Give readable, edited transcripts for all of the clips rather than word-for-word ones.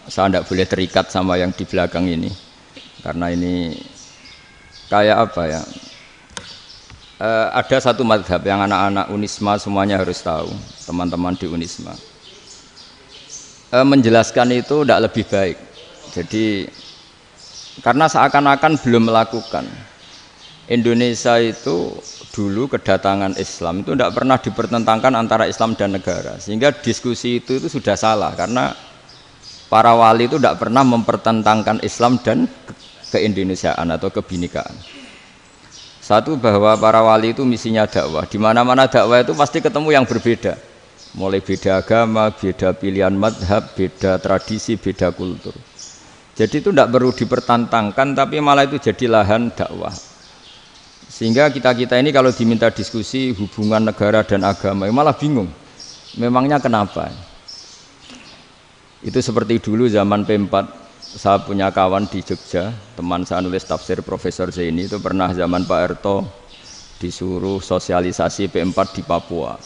Saya tidak boleh terikat sama yang di belakang ini karena ini kayak apa ya, ada satu madhab yang anak-anak Unisma semuanya harus tahu, teman-teman di Unisma menjelaskan itu tidak lebih baik. Jadi karena seakan-akan belum melakukan. Indonesia itu dulu kedatangan Islam itu tidak pernah dipertentangkan antara Islam dan negara, sehingga diskusi itu sudah salah karena para wali itu tidak pernah mempertentangkan Islam dan keindonesiaan atau kebinekaan. Satu, bahwa para wali itu misinya dakwah, di mana-mana dakwah itu pasti ketemu yang berbeda, mulai beda agama, beda pilihan madhab, beda tradisi, beda kultur. Jadi itu tidak perlu dipertentangkan, tapi malah itu jadi lahan dakwah. Sehingga kita ini kalau diminta diskusi hubungan negara dan agama malah bingung, memangnya kenapa? Itu seperti dulu zaman P4, saya punya kawan di Jogja, teman saya nulis tafsir Profesor Zaini, itu pernah zaman Pak Erto disuruh sosialisasi P4 di Papua.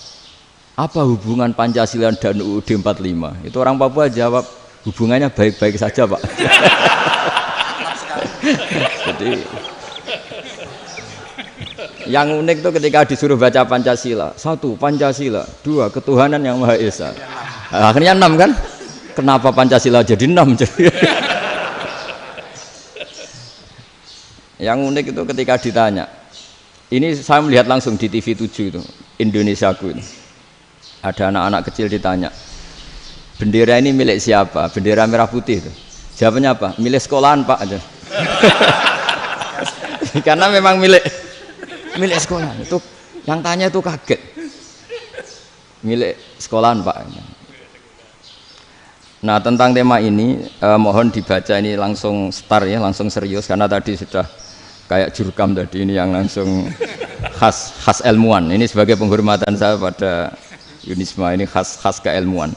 Apa hubungan Pancasila dan UUD 45? Itu orang Papua jawab, hubungannya baik-baik saja Pak. Jadi yang unik itu ketika disuruh baca Pancasila, 1 Pancasila, 2 ketuhanan yang Maha Esa. Akhirnya 6 kan? Kenapa Pancasila jadi 6? Yang unik itu ketika ditanya, ini saya melihat langsung di TV 7 itu, Indonesiaku itu. Ada anak-anak kecil ditanya, bendera ini milik siapa? Bendera merah putih itu. Jawabannya apa? Milik sekolahan Pak aja. Karena memang milik sekolahan. Itu yang tanya itu kaget. Milik sekolahan Pak. Nah, tentang tema ini mohon dibaca, ini langsung start ya, langsung serius karena tadi sudah kayak jurkam tadi, ini yang langsung khas ilmuwan. Ini sebagai penghormatan saya pada Unisma, ini khas keilmuan.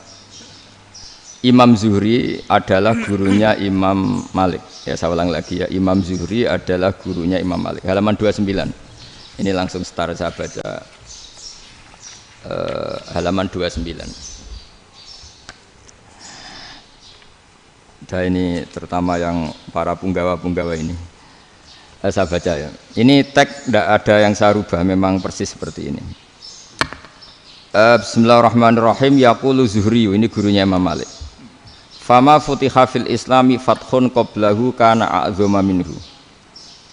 Imam Zuhri adalah gurunya Imam Malik. Ya, saya ulang lagi ya, Imam Zuhri adalah gurunya Imam Malik. Halaman 29. Ini langsung start, saya baca halaman 29. Dan ini terutama yang para punggawa-punggawa ini. Saya baca ya. Ini teks tidak ada yang saya rubah, memang persis seperti ini. Bismillahirrahmanirrahim. Yaqulu Zuhri, ini gurunya Imam Malik. Fama futiha fil islami fathun qablahu kana a'zama minhu.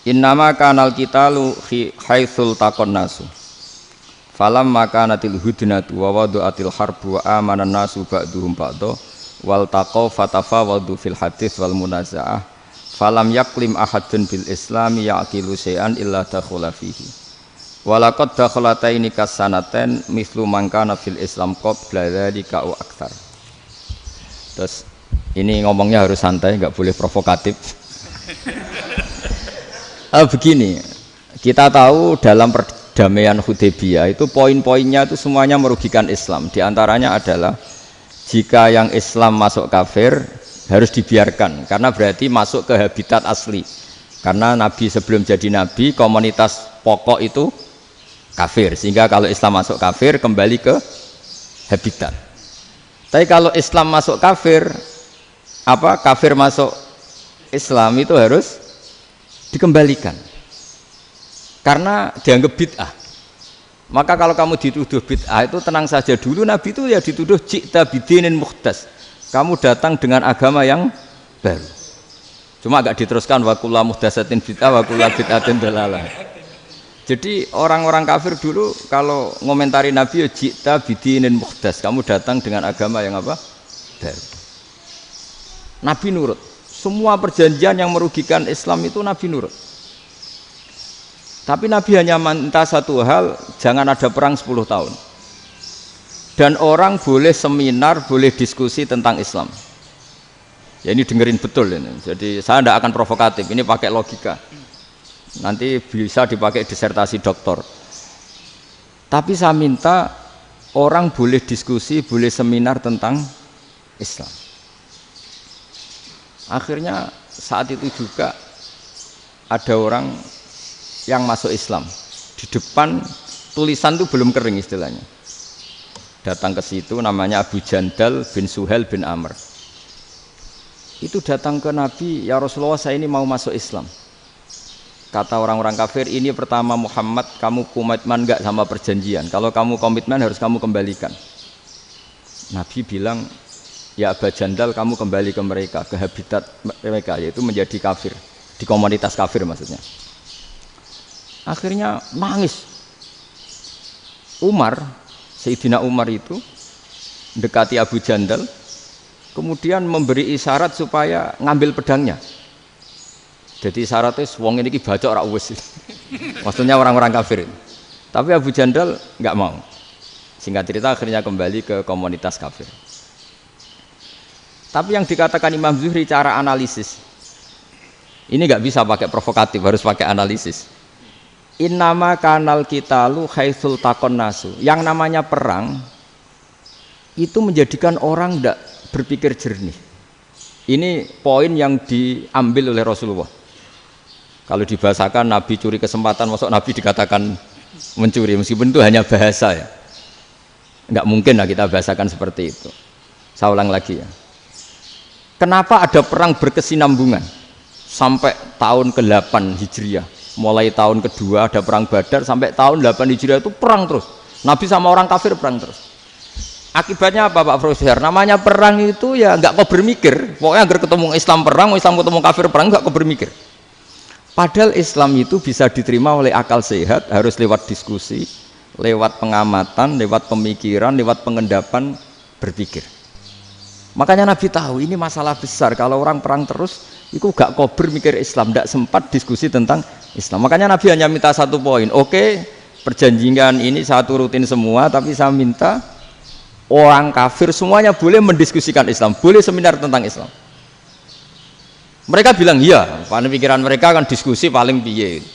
Innama kanal qitalu haitsul taqon nasu. Falam makanatil hudnatu wa wadu'atil harbu wa amanan nasu ba'duhum ba'du wal taqaw fatafawadu fil hadits wal munaza'ah. Falam yaklim ahadun bil islami yaqilu syai'an illa dakhula fihi. Walaqad dakhalataini kasanaten mithlu man kana fil islam qabla dzalika au aktsar. Terus ini ngomongnya harus santai, enggak boleh provokatif. Begini, kita tahu dalam perdamaian Hudaybiyah itu poin-poinnya itu semuanya merugikan Islam. Di antaranya adalah jika yang Islam masuk kafir harus dibiarkan karena berarti masuk ke habitat asli. Karena Nabi sebelum jadi Nabi komunitas pokok itu kafir, sehingga kalau Islam masuk kafir kembali ke habitat. Tapi kalau Islam masuk kafir, kafir masuk Islam itu harus dikembalikan karena dianggap bid'ah. Maka kalau kamu dituduh bid'ah itu tenang saja dulu, Nabi itu ya dituduh ji'ta bidinin muhdas, kamu datang dengan agama yang baru. Cuma agak diteruskan wa kullu muhdasatin bid'ah wa kullu bid'atin dalalah. Jadi orang-orang kafir dulu kalau ngomentari Nabi ya ji'ta bidinin muhdas, kamu datang dengan agama yang apa? Baru. Nabi nurut. Semua perjanjian yang merugikan Islam itu Nabi nurut. Tapi Nabi hanya minta satu hal, jangan ada perang 10 tahun. Dan orang boleh seminar, boleh diskusi tentang Islam. Ya ini dengerin betul ini. Jadi saya tidak akan provokatif, ini pakai logika. Nanti bisa dipakai disertasi doktor. Tapi saya minta orang boleh diskusi, boleh seminar tentang Islam. Akhirnya saat itu juga ada orang yang masuk Islam. Di depan tulisan itu belum kering istilahnya. Datang ke situ namanya Abu Jandal bin Suhail bin Amr. itu datang ke Nabi, ya Rasulullah saya ini mau masuk Islam. Kata orang-orang kafir, ini pertama Muhammad, kamu komitmen enggak sama perjanjian? Kalau kamu komitmen harus kamu kembalikan. Nabi bilang, ya Aba Jandal kamu kembali ke mereka, ke habitat mereka, yaitu menjadi kafir, di komunitas kafir maksudnya. Akhirnya nangis. Umar, Sayyidina Umar itu mendekati Abu Jandal, kemudian memberi isyarat supaya ngambil pedangnya. Jadi isyaratnya wong ini baca ora wis. Maksudnya orang-orang kafir. Tapi Abu Jandal enggak mau. Singkat cerita akhirnya kembali ke komunitas kafir. Tapi yang dikatakan Imam Zuhri cara analisis ini enggak bisa pakai provokatif, harus pakai analisis. Innama kanal qitalu haitsul taqon nasu. Yang namanya perang itu menjadikan orang enggak berpikir jernih. Ini poin yang diambil oleh Rasulullah. Kalau dibahasakan Nabi curi kesempatan, masuk Nabi dikatakan mencuri, meskipun itu hanya bahasa ya. Enggak mungkin lah kita bahasakan seperti itu. Saya ulang lagi ya. Kenapa ada perang berkesinambungan sampai tahun ke-8 Hijriah? Mulai tahun kedua ada perang Badar sampai tahun 8 Hijriah itu perang terus. Nabi sama orang kafir perang terus. Akibatnya apa Pak Profesor? Namanya perang itu ya enggak kau bermikir. Pokoknya agar ketemu Islam perang, Islam ketemu kafir perang, enggak kau bermikir. Padahal Islam itu bisa diterima oleh akal sehat, harus lewat diskusi, lewat pengamatan, lewat pemikiran, lewat pengendapan berpikir. Makanya Nabi tahu ini masalah besar. Kalau orang perang terus, itu gak kober mikir Islam, tidak sempat diskusi tentang Islam. Makanya Nabi hanya minta satu poin. Oke, perjanjian ini satu rutin semua, tapi saya minta orang kafir semuanya boleh mendiskusikan Islam, boleh seminar tentang Islam. Mereka bilang iya, pada pikiran mereka kan diskusi paling piye.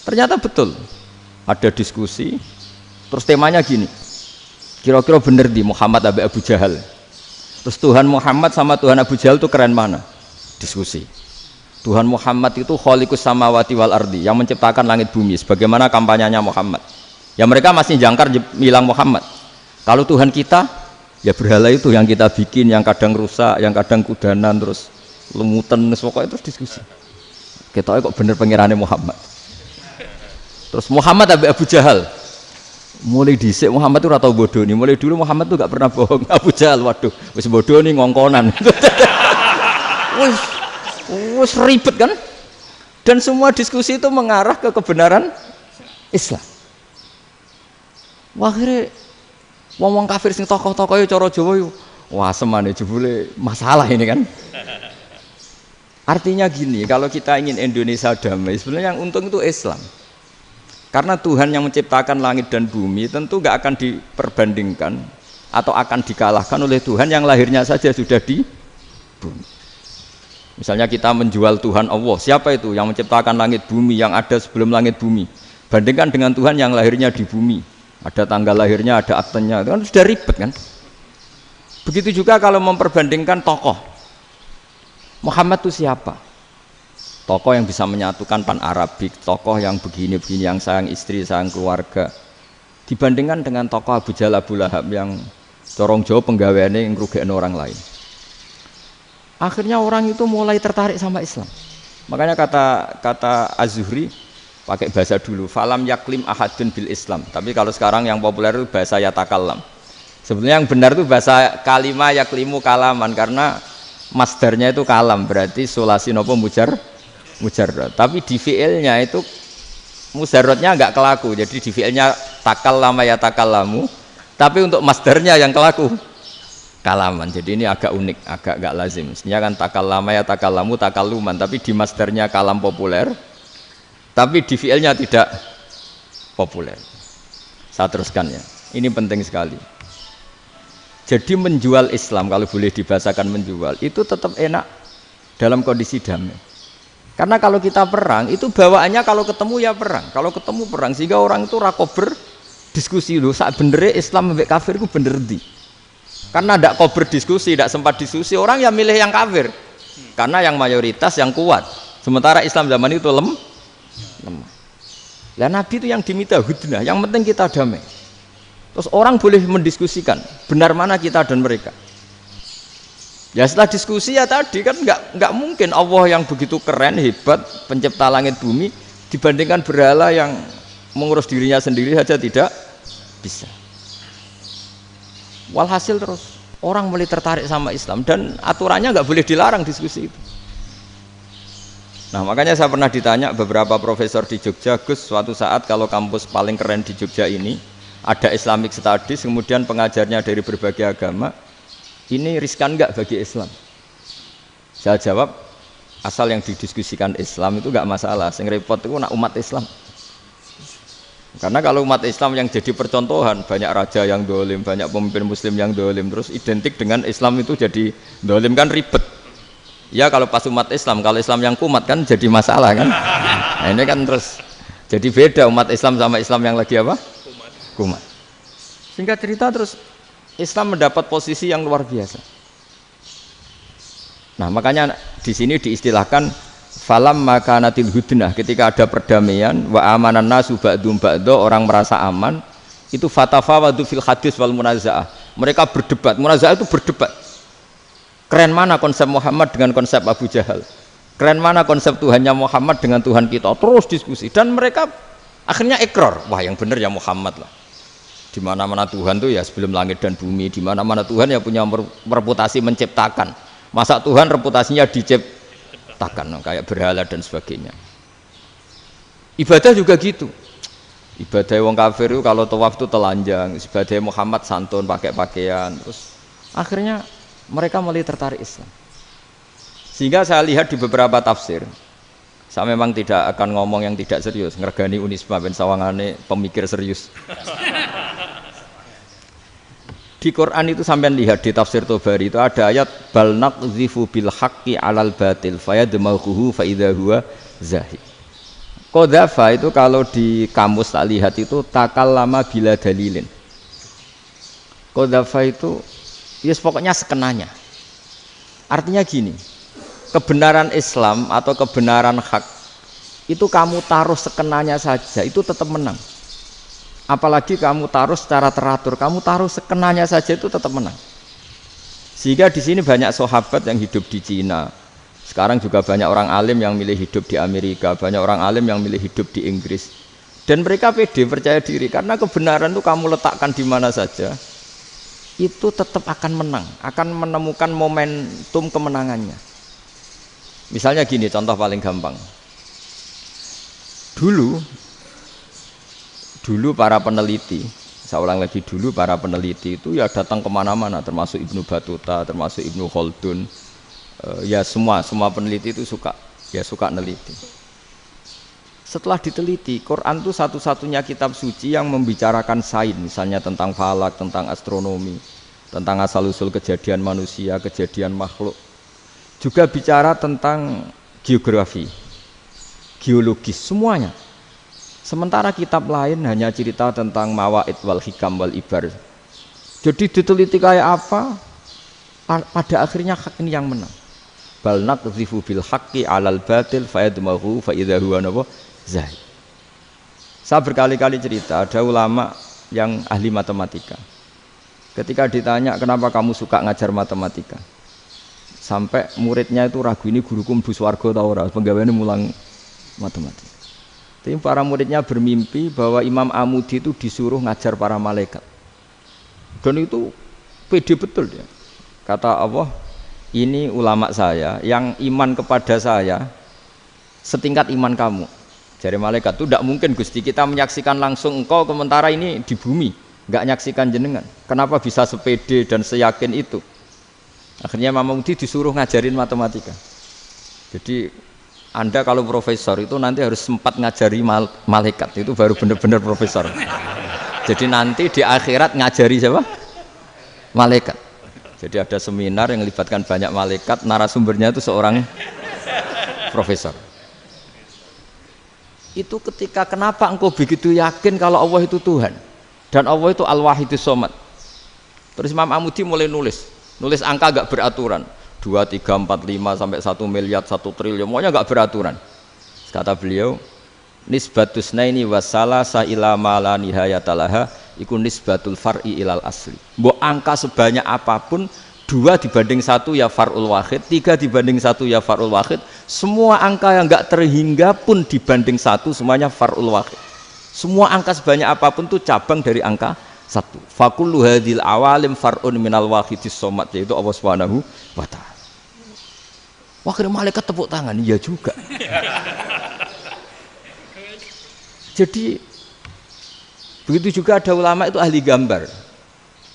Ternyata betul, ada diskusi. Terus temanya gini, kira-kira bener di Muhammad Abi Abu Jahal. Terus Tuhan Muhammad sama Tuhan Abu Jahal itu keren mana? Diskusi. Tuhan Muhammad itu khaliqus samawati wal ardi, yang menciptakan langit bumi. Sebagaimana kampanyenya Muhammad. Ya mereka masih jangkar bilang Muhammad. Kalau Tuhan kita, ya berhala itu yang kita bikin, yang kadang rusak, yang kadang kudanan, terus lemutan, pokoknya terus diskusi. Kita kok bener pengirannya Muhammad. Terus Muhammad Abu Jahal. Mulai dhisik Muhammad itu ora tau bodoh nih. Mulai dulu Muhammad tuh gak pernah bohong. Abu Jahal, waduh, wis bodoh nih ngongkonan. wis ribet kan? Dan semua diskusi itu mengarah ke kebenaran Islam. Wah, akhirnya wong kafir sing tokoh-tokoh yo cara Jawa yo wah semane jebule masalah ini kan. Artinya gini, kalau kita ingin Indonesia damai, sebenarnya yang untung itu Islam. Karena Tuhan yang menciptakan langit dan bumi tentu gak akan diperbandingkan atau akan dikalahkan oleh Tuhan yang lahirnya saja sudah di bumi. Misalnya kita menjual Tuhan Allah, siapa itu yang menciptakan langit bumi, yang ada sebelum langit bumi? Bandingkan dengan Tuhan yang lahirnya di bumi, ada tanggal lahirnya, ada aktenya, itu kan sudah ribet kan? Begitu juga kalau memperbandingkan tokoh. Muhammad itu siapa? Tokoh yang bisa menyatukan pan-Arabik, tokoh yang begini-begini, yang sayang istri, sayang keluarga. Dibandingkan dengan tokoh Abu Jahal, Abu Lahab yang corong jauh penggaweannya yang ngerugikan orang lain. Akhirnya orang itu mulai tertarik sama Islam. Makanya kata Az-Zuhri, pakai bahasa dulu, falam yaklim ahadun bil Islam. Tapi kalau sekarang yang populer itu bahasa yatakallam. Sebenarnya yang benar itu bahasa kalimah yaklimu kalaman, karena masdarnya itu kalam, berarti sulasi nopo mujarrad. Tapi di fi'ilnya itu mujarradnya enggak kelaku. Jadi di fi'ilnya takallama ya takallamu, tapi untuk masdarnya yang kelaku kalaman. Jadi ini agak unik, agak enggak lazim. Mestinya kan takallama ya takallamu takalluman, tapi di masdarnya kalam populer, tapi di fi'ilnya tidak populer. Saya teruskan ya. Ini penting sekali. Jadi menjual Islam, kalau boleh dibahasakan menjual, itu tetap enak dalam kondisi damai. Karena kalau kita perang, itu bawaannya kalau ketemu ya perang. Kalau ketemu perang, sehingga orang itu rakober diskusi dulu. Saat benernya Islam sampai kafir itu bener di. Karena tidak kober diskusi, tidak sempat diskusi, orang yang milih yang kafir. Karena yang mayoritas yang kuat. Sementara Islam zaman itu lemah. Lah Nabi itu yang diminta hudnah, yang penting kita damai. Terus orang boleh mendiskusikan benar mana kita dan mereka. Ya setelah diskusi ya tadi kan nggak mungkin Allah yang begitu keren hebat pencipta langit bumi dibandingkan berhala yang mengurus dirinya sendiri saja tidak bisa. Walhasil terus orang mulai tertarik sama Islam dan aturannya nggak boleh dilarang diskusi itu. Nah makanya saya pernah ditanya beberapa profesor di Jogja, Gus suatu saat kalau kampus paling keren di Jogja ini ada Islamic Studies kemudian pengajarnya dari berbagai agama, ini riskan nggak bagi Islam? Saya jawab asal yang didiskusikan Islam itu nggak masalah, yang repot itu nak umat Islam. Karena kalau umat Islam yang jadi percontohan, banyak raja yang dolim, banyak pemimpin muslim yang dolim, terus identik dengan Islam itu jadi dolim kan ribet. Ya kalau pas umat Islam, kalau Islam yang kumat kan jadi masalah kan. Nah ini kan terus jadi beda umat Islam sama Islam yang lagi apa? Kumat. Singkat cerita terus Islam mendapat posisi yang luar biasa. Nah makanya di sini diistilahkan falam makanatil hudnah, ketika ada perdamaian wa amanan nasu ba'dum ba'do, orang merasa aman, itu fatafawadu fil hadis wal munazaah. Mereka berdebat, munazaah itu berdebat. Keren mana konsep Muhammad dengan konsep Abu Jahal? Keren mana konsep Tuhannya Muhammad dengan Tuhan kita? Terus diskusi dan mereka akhirnya ikrar, wah yang benar ya Muhammad lah. Di mana-mana Tuhan tuh ya sebelum langit dan bumi, di mana-mana Tuhan ya punya reputasi menciptakan. Masa Tuhan reputasinya diciptakan kayak berhala dan sebagainya. Ibadah juga gitu. Ibadah wong kafir itu kalau tawaf itu telanjang, ibadah Muhammad santun pakai pakaian. Terus akhirnya mereka mulai tertarik Islam. Sehingga saya lihat di beberapa tafsir, saya memang tidak akan ngomong yang tidak serius, ngergani Unisba ben sawangane pemikir serius. Di Quran itu sampean lihat di tafsir Tobari itu ada ayat bal naqzifu bil haqqi 'alal batil fayadmaghuhu fa idza huwa zahid. Qadzafa itu kalau di kamus tak lihat itu takallama bila dalilin. Qadzafa itu ya pokoknya sekenanya. Artinya gini, kebenaran Islam atau kebenaran hak itu kamu taruh sekenanya saja itu tetap menang. Apalagi kamu taruh secara teratur, kamu taruh sekenanya saja itu tetap menang. Sehingga di sini banyak sahabat yang hidup di Cina. Sekarang juga banyak orang alim yang milih hidup di Amerika, banyak orang alim yang milih hidup di Inggris. Dan mereka pede, percaya diri karena kebenaran itu kamu letakkan di mana saja, itu tetap akan menang, akan menemukan momentum kemenangannya. Misalnya gini, contoh paling gampang. Dulu para peneliti, saya ulang lagi, dulu para peneliti itu ya datang kemana-mana, termasuk Ibnu Battuta, termasuk Ibnu Khaldun, ya semua peneliti itu suka neliti. Setelah diteliti, Quran itu satu-satunya kitab suci yang membicarakan sains, misalnya tentang falak, tentang astronomi, tentang asal-usul kejadian manusia, kejadian makhluk. Juga bicara tentang geografi, geologis, semuanya. Sementara kitab lain hanya cerita tentang mawaid wal hikam wal ibar. Jadi diteliti kayak apa, pada akhirnya hak ini yang menang. Bal naqdhifu bil haqqi 'alal batil fayadmaghu fa idza huwa zahid. Saya berkali-kali cerita, ada ulama yang ahli matematika. Ketika ditanya kenapa kamu suka ngajar matematika, sampai muridnya itu ragu, ini guruku mlebu swarga ta ora, penggaweane mulang matematika. Tapi para muridnya bermimpi bahwa Imam Amudi itu disuruh ngajar para malaikat. Dan itu pede betul dia. Kata Allah, ini ulama saya yang iman kepada saya setingkat iman kamu. Jadi malaikat itu tidak mungkin Gusti kita menyaksikan langsung engkau sementara ini di bumi, nggak nyaksikan jenengan. Kenapa bisa sepede dan seyakin itu? Akhirnya Imam Amudi disuruh ngajarin matematika. Jadi Anda kalau profesor itu nanti harus sempat ngajari malaikat, itu baru benar-benar profesor. Jadi nanti di akhirat ngajari siapa? Malaikat. Jadi ada seminar yang melibatkan banyak malaikat, narasumbernya itu seorang profesor. Itu ketika kenapa engkau begitu yakin kalau Allah itu Tuhan dan Allah itu Al-Wahidus Shomad. Terus Imam Amudi mulai nulis angka gak beraturan. 2, 3, 4, 5 sampai 1 miliar, 1 triliun, semuanya enggak beraturan. Kata beliau, nisbatus naini wasalasa ila ma la nihayatalaha iku nisbatul far'i ilal asli. Mbok angka sebanyak apapun 2 dibanding 1 ya far'ul wahid, 3 dibanding 1 ya far'ul wahid. Semua angka yang enggak terhingga pun dibanding 1 semuanya far'ul wahid. Semua angka sebanyak apapun itu cabang dari angka 1. Fakullu hadhil awalim far'un minal wahidis somad, yaitu Allah Subhanahu wa ta'ala. Wakil malaikat tepuk tangan, iya juga. Jadi begitu juga ada ulama itu ahli gambar.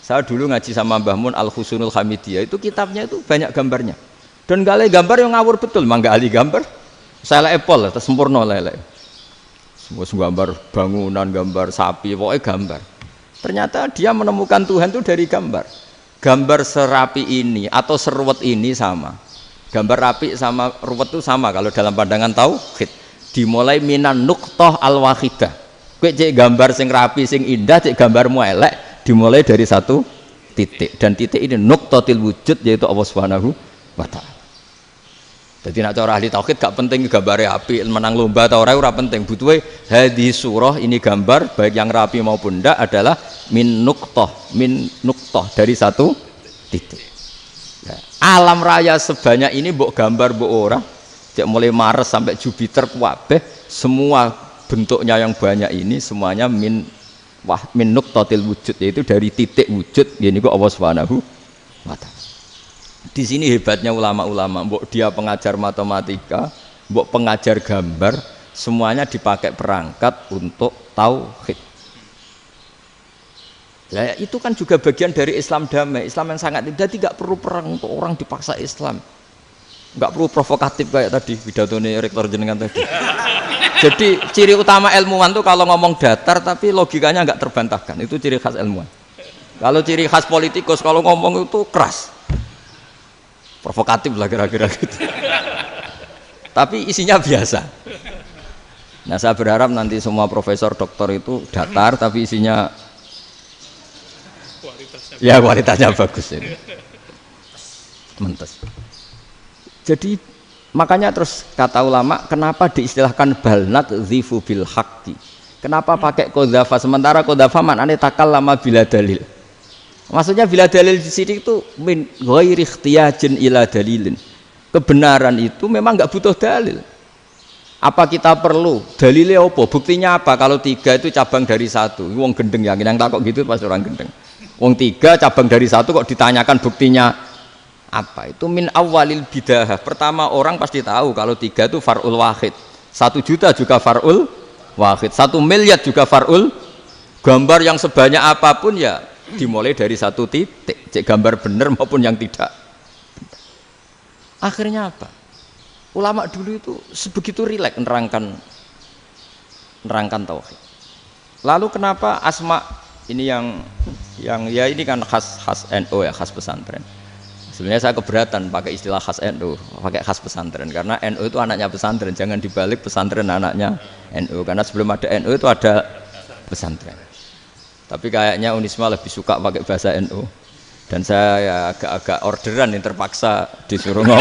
Saya dulu ngaji sama Mbah Mun Al-Husunul Hamidiyah, itu kitabnya itu banyak gambarnya. Dan gale gambar yang ngawur betul, mangga ahli gambar. Saya Apple, terus sempurna lele. Semua gambar bangunan, gambar sapi, pokoknya gambar. Ternyata dia menemukan Tuhan itu dari gambar. Gambar serapi ini atau seruwet ini sama. Gambar rapi sama ruwet itu sama kalau dalam pandangan tauhid. Dimulai minan nuqtah al-wahidah. Kowe cek gambar sing rapi, sing indah, cek gambarmu elek. Dimulai dari 1 titik, dan titik ini nuqtatil wujud, yaitu Allah Subhanahu wa ta'ala. Jadi nak cara ahli tauhid gak penting gambare api, menang lomba atau ora penting. Butuhe hadis surah ini gambar baik yang rapi maupun ndak adalah min nuqtah dari 1 titik. Ya. Alam raya sebanyak ini mbok gambar mbok ora, cek mulai Mars sampai Jupiter kabeh semua bentuknya yang banyak ini semuanya min nuqtatil wujud, yaitu dari titik wujud, ini kok Allah Subhanahu wa ta'ala. Di sini hebatnya ulama-ulama, mbok dia pengajar matematika, mbok pengajar gambar, semuanya dipakai perangkat untuk tauhid. Nah, itu kan juga bagian dari Islam damai, Islam yang sangat jadi tidak perlu perang untuk orang dipaksa Islam. Enggak perlu provokatif kayak tadi pidatonya rektor jenengan tadi. Jadi ciri utama ilmuwan tuh kalau ngomong datar tapi logikanya enggak terbantahkan, itu ciri khas ilmuwan. Kalau ciri khas politikus kalau ngomong itu keras, provokatif lah kira-kira gitu. Tapi isinya biasa. Nah saya berharap nanti semua profesor doktor itu datar tapi isinya kualitasnya bagus ini. Mentes. Jadi makanya terus kata ulama, kenapa diistilahkan balnat zifu bil haqqi? Kenapa pakai qadzafa sementara qadzafa maknane takallama bila dalil? Maksudnya bila dalil di sini itu min ghairi ikhtiyajin ila dalilin. Kebenaran itu memang enggak butuh dalil. Apa kita perlu dalilnya apa? Buktinya apa? Kalau 3 itu cabang dari 1. Wong gendeng yang takok gitu pas orang gendeng. Wong 3 cabang dari 1 kok ditanyakan buktinya apa? Itu min awalil bidah. Pertama orang pasti tahu kalau 3 itu far'ul wahid, 1 juta juga far'ul wahid, 1 miliar juga far'ul. Gambar yang sebanyak apapun ya dimulai dari 1 titik, cek gambar benar maupun yang tidak. Akhirnya apa? Ulama dulu itu sebegitu rileks nerangkan tauhid. Lalu kenapa asma ini yang ya ini kan khas NU ya, khas pesantren. Sebenarnya saya keberatan pakai istilah khas NU, pakai khas pesantren karena NU itu anaknya pesantren, jangan dibalik pesantren anaknya NU, karena sebelum ada NU itu ada pesantren. Tapi kayaknya Unisma lebih suka pakai bahasa NU dan saya ya agak orderan yang terpaksa disuruh ngomong.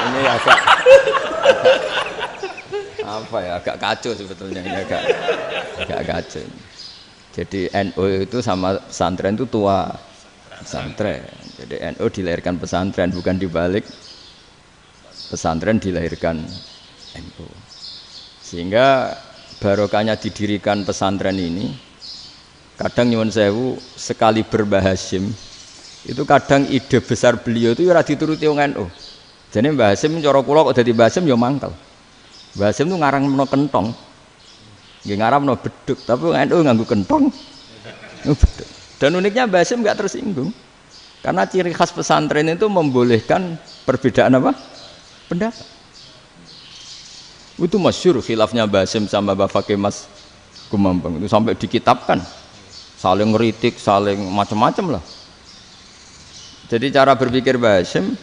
Ini agak apa ya, agak kacau sebetulnya ini agak kacau. Jadi NU itu sama pesantren itu tua pesantren. Jadi NU dilahirkan pesantren, bukan dibalik pesantren dilahirkan NU. Sehingga barokahnya didirikan pesantren ini, kadang nyuwun sewu sekali Mbah Hasyim itu kadang ide besar beliau itu ora dituruti wong NU. Jadi Mbah Hasyim cara kula kok dadi Mbah Hasyim ya mangkel. Mbah Hasyim itu ngarangno kentong. Nggih ngaramno beduk, tapi wong NU nganggo kentong. Beduk. Dan uniknya Mbah Hasyim enggak tersinggung. Karena ciri khas pesantren itu membolehkan perbedaan apa? Pendapat. Itu masyhur khilafnya Mbah Hasyim sama Mbah Fakih Mas Kumambang itu sampai dikitabkan. Saling ngeritik, saling macam-macam lah. Jadi cara berpikir Mbah Hasyim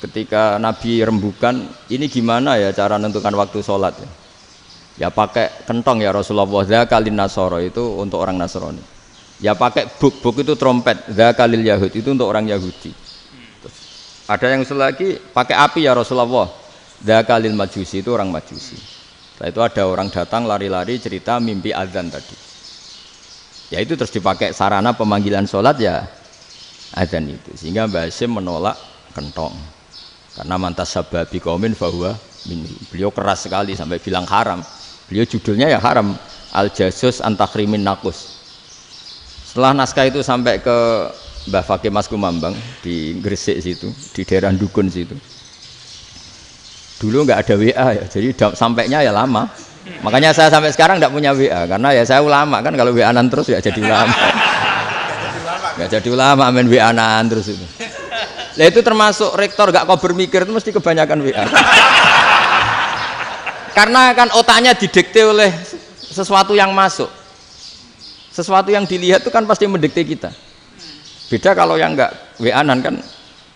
ketika Nabi rembukan, ini gimana ya cara menentukan waktu sholat ya? Ya pakai kentong ya Rasulullah, zakalin nasoro itu untuk orang Nasrani. Ya pakai buk itu trompet, zakalil Yahud itu untuk orang Yahudi. Terus, ada yang usul lagi pakai api ya Rasulullah, zakalil Majusi itu orang Majusi. Setelah itu ada orang datang lari-lari cerita mimpi azan tadi. Ya itu terus dipakai sarana pemanggilan sholat ya adzan itu. Sehingga Mbah Hasyim menolak kentong. Karena mantas sababi qaumin fahuwa minhu. Beliau keras sekali sampai bilang haram. Beliau judulnya ya haram, Al-Jasus an Takhrimin Naqus. Setelah naskah itu sampai ke Mbah Fakih Mas Kumambang di Gresik situ, di daerah Dukun situ. Dulu nggak ada WA ya, jadi sampainya ya lama. Makanya saya sampai sekarang nggak punya WA, karena ya saya ulama kan, kalau WA-an terus ya jadi ulama. Nggak jadi ulama, main WA-an terus itu. Nah itu termasuk rektor gak kau bermikir itu mesti kebanyakan WA. Karena kan otaknya didikte oleh sesuatu yang masuk. Sesuatu yang dilihat itu kan pasti mendikte kita. Beda kalau yang nggak WA-an kan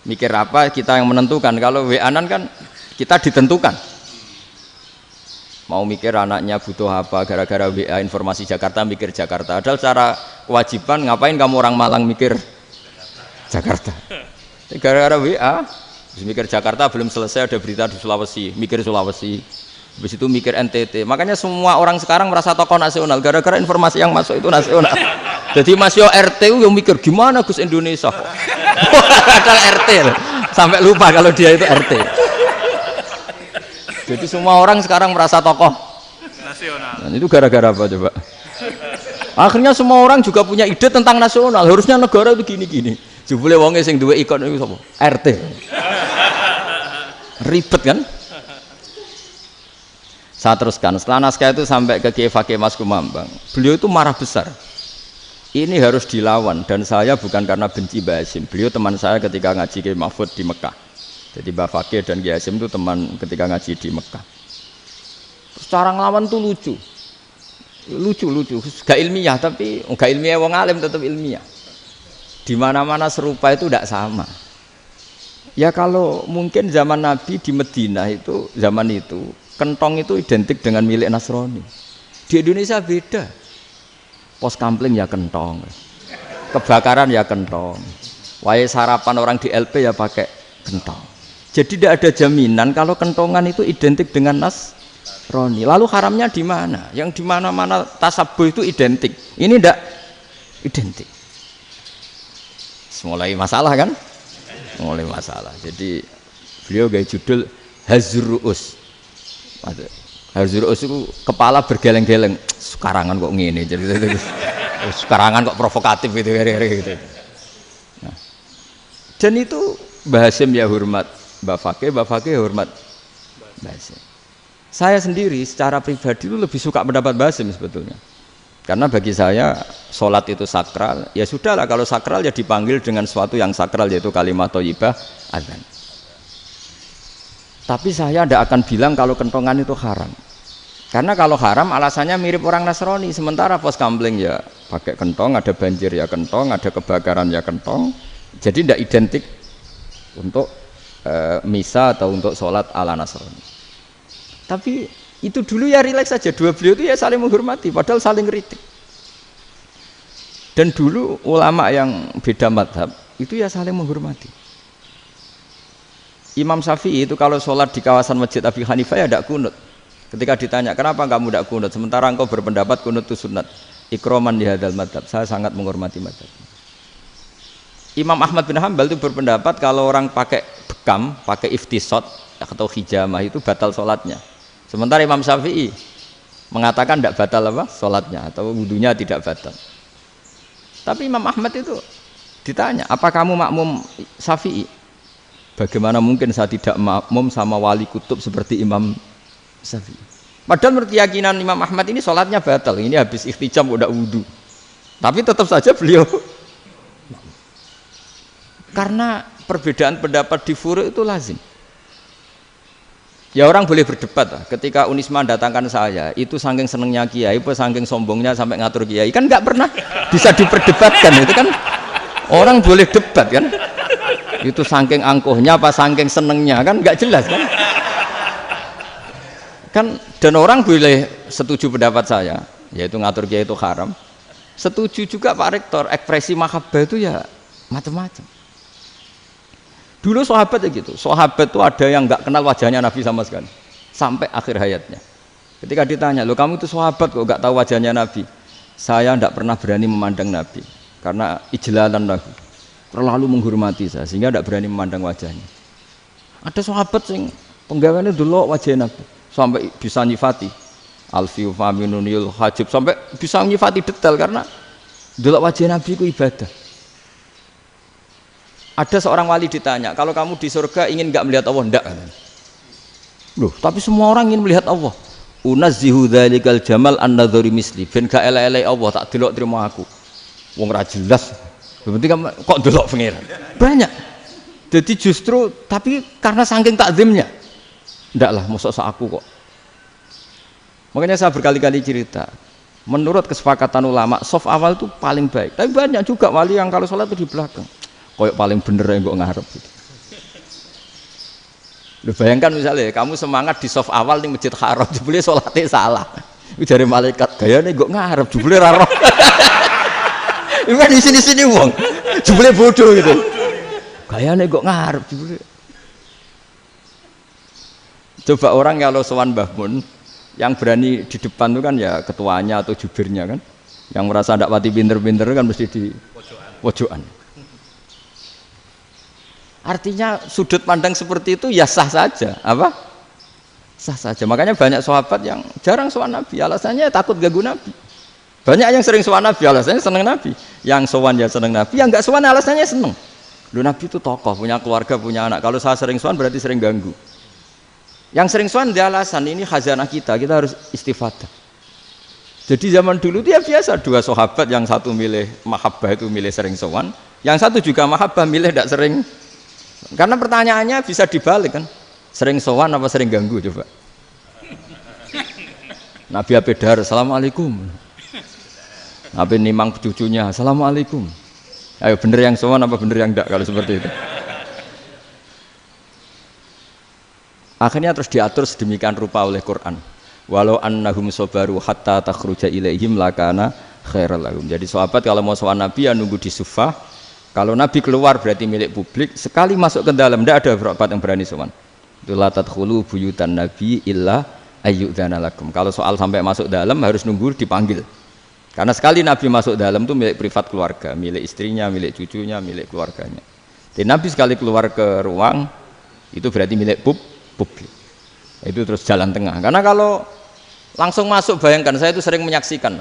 mikir apa kita yang menentukan. Kalau WA-an kan kita ditentukan. Mau mikir anaknya butuh apa gara-gara WA informasi Jakarta mikir Jakarta. Padahal secara kewajiban ngapain kamu orang Malang mikir Jakarta? Gara-gara WA, mikir Jakarta belum selesai ada berita di Sulawesi, mikir Sulawesi. Habis itu mikir NTT. Makanya semua orang sekarang merasa tokoh nasional gara-gara informasi yang masuk itu nasional. Jadi Mas Yo RT yang mikir gimana Gus Indonesia. Padahal RT loh. Sampai lupa kalau dia itu RT. Jadi semua orang sekarang merasa tokoh nasional. Dan itu gara-gara apa coba? Akhirnya semua orang juga punya ide tentang nasional. Harusnya negara itu gini-gini. Jebule wonge sing duwe ikon itu sapa? RT. Ribet kan? Saya teruskan. Setelah naskah itu sampai ke Kiai Fakih Mas Kumambang. Beliau itu marah besar. Ini harus dilawan dan saya bukan karena benci Mbah Hasyim. Beliau teman saya ketika ngaji Kiai Mahfud di Mekah. Jadi Mbah Fakih dan Kiai Hasyim itu teman ketika ngaji di Mekah. Cara ngelawan tuh lucu. Lucu. Gak ilmiah tapi gak ilmiah wong alim tetap ilmiah. Di mana-mana serupa itu tidak sama. Ya kalau mungkin zaman Nabi di Madinah itu zaman itu kentong itu identik dengan milik Nasrani. Di Indonesia beda. Pos kampling ya kentong, kebakaran ya kentong, wae sarapan orang di LP ya pakai kentong. Jadi tidak ada jaminan kalau kentongan itu identik dengan Nasrani. Lalu haramnya di mana? Yang di mana-mana tasabuh itu identik. Ini tidak identik. Mulai masalah kan? Mulai masalah. Jadi beliau gaya judul Hazruus. Hazruus itu kepala bergeleng-geleng. Sekarangan kok ngene. Jadi sekarangan kok provokatif gitu. Nah. Dan itu Mbah Hasyim ya hormat Mbah Fakih hormat Mbah Hasyim. Saya sendiri secara pribadi itu lebih suka pendapat Mbah Hasyim sebetulnya. Karena bagi saya sholat itu sakral, ya sudahlah kalau sakral ya dipanggil dengan sesuatu yang sakral yaitu kalimat thayyibah adzan. Tapi saya tidak akan bilang kalau kentongan itu haram. Karena kalau haram alasannya mirip orang Nasrani, sementara pos kampling ya pakai kentong, ada banjir ya kentong, ada kebakaran ya kentong. Jadi tidak identik untuk misa atau untuk sholat ala Nasrani. Tapi itu dulu ya rileks saja, dua beliau itu ya saling menghormati padahal saling kritik. Dan dulu ulama yang beda madhab itu ya saling menghormati. Imam Syafi'i itu kalau sholat di kawasan Masjid Abi Hanifah ya tidak kunut. Ketika ditanya kenapa kamu tidak kunut sementara engkau berpendapat kunut itu sunat, ikroman di hadal madhab, saya sangat menghormati madhab. Imam Ahmad bin Hanbal itu berpendapat kalau orang pakai bekam, pakai iftisot atau hijamah itu batal sholatnya. Sementara Imam Syafi'i mengatakan tidak batal apa sholatnya atau wudunya tidak batal. Tapi Imam Ahmad itu ditanya, apa kamu makmum Syafi'i? Bagaimana mungkin saya tidak makmum sama wali kutub seperti Imam Syafi'i? Padahal menurut keyakinan Imam Ahmad ini sholatnya batal. Ini habis ikhtijam udah wudu. Tapi tetap saja beliau. Karena perbedaan pendapat di furu' itu lazim. Ya orang boleh berdebat lah. Ketika Unisma datangkan saya, itu saking senengnya kiai, saking sombongnya sampai ngatur kiai, kan nggak pernah bisa diperdebatkan. Itu kan orang boleh debat kan? Itu saking angkuhnya apa saking senengnya kan nggak jelas kan? Kan dan orang boleh setuju pendapat saya, yaitu ngatur kiai itu haram. Setuju juga Pak Rektor, ekspresi mahabbah itu ya macam-macam. Dulu sahabat ya gitu, sahabat itu ada yang nggak kenal wajahnya Nabi sama sekali sampai akhir hayatnya. Ketika ditanya, lo kamu itu sahabat kok nggak tahu wajahnya Nabi? Saya tidak pernah berani memandang Nabi karena ijlalan lahu. terlalu menghormati saya sehingga tidak berani memandang wajahnya. Ada sahabat sing penggaweane delok wajah Nabi sampai bisa nyifati alfiu faminunil hajib, sampai bisa nyifati detail karena delok wajah Nabi itu ibadah. Ada seorang wali ditanya, kalau kamu di surga ingin enggak melihat Allah? Enggak. Loh, tapi semua orang ingin melihat Allah. Unazzihu dzalikal jamal an-nadhari misli, ben gak elek-elek Allah tak delok terima aku. Wong ra jelas. Berarti kok delok pangeran. Banyak. Jadi justru tapi karena saking takzimnya. Ndak lah, mosok sak aku kok. Makanya saya berkali-kali cerita, menurut kesepakatan ulama, soft awal itu paling baik. Tapi banyak juga wali yang kalau sholat itu di belakang. Koyok paling bener yang kok ngarep gitu. Lu bayangkan misalnya kamu semangat di soft awal di Masjid Haram, jebule sholatnya salah. Itu dari malaikat, gayane kok ngarep, jebule ra roh. Iku di sini-sini wong. Jebule bodoh gitu. Gayane kok ngarep jebule. Coba orang kalau sowan Mbah Mun yang berani di depan itu kan ya ketuanya atau jubirnya kan. Yang merasa ndak pati pinter-pinter kan mesti di pojokan. Artinya sudut pandang seperti itu ya sah saja, apa? Sah saja. Makanya banyak sahabat yang jarang sowan Nabi, alasannya takut ganggu Nabi. Banyak yang sering sowan Nabi, alasannya seneng Nabi. Yang sowan ya seneng Nabi, yang enggak sowan alasannya seneng. Lu Nabi itu tokoh, punya keluarga, punya anak. Kalau saya sering sowan berarti sering ganggu. Yang sering sowan dia alasan ini khazanah kita harus istifadah. Jadi zaman dulu dia biasa dua sahabat, yang satu milih mahabbah itu milih sering sowan, yang satu juga mahabbah milih tidak sering. Karena pertanyaannya bisa dibalik kan, sering sowan apa sering ganggu coba. Nabi Abedar, assalamualaikum. Nabi nimang cucunya, assalamualaikum. Ayo bener yang sowan apa bener yang enggak kalau seperti itu. Akhirnya terus diatur sedemikian rupa oleh Quran. Walau annahum sabaru hatta takhruja ilaihim lakana khairal lahum. Jadi sahabat kalau mau sowan Nabi ya nunggu di Sufah. Kalau Nabi keluar berarti milik publik. Sekali masuk ke dalam tidak ada sahabat yang berani sowan. Itu la tadkhulu buyutan Nabi illa ayyudzana lakum. Kalau soal sampai masuk dalam harus nunggu dipanggil. Karena sekali Nabi masuk dalam itu milik privat keluarga, milik istrinya, milik cucunya, milik keluarganya. Jadi Nabi sekali keluar ke ruang itu berarti milik publik. Itu terus jalan tengah. Karena kalau langsung masuk, bayangkan saya itu sering menyaksikan.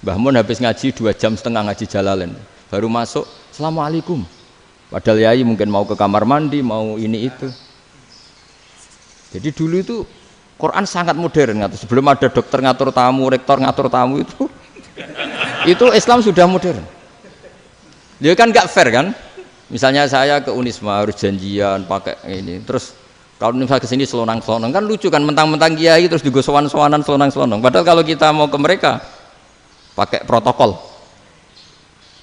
Mbah Mun habis ngaji 2,5 jam ngaji Jalalain, baru masuk, assalamualaikum. Padahal yai mungkin mau ke kamar mandi, mau ini itu. Jadi dulu itu Quran sangat modern. Sebelum ada dokter ngatur tamu, rektor ngatur tamu itu Islam sudah modern. Dia kan nggak fair kan? Misalnya saya ke Unisma harus janjian pakai ini, terus kalau misalnya kesini selonang-selonang kan lucu kan, mentang-mentang kiai terus juga sowan-sowanan selonang-selonang. Padahal kalau kita mau ke mereka pakai protokol,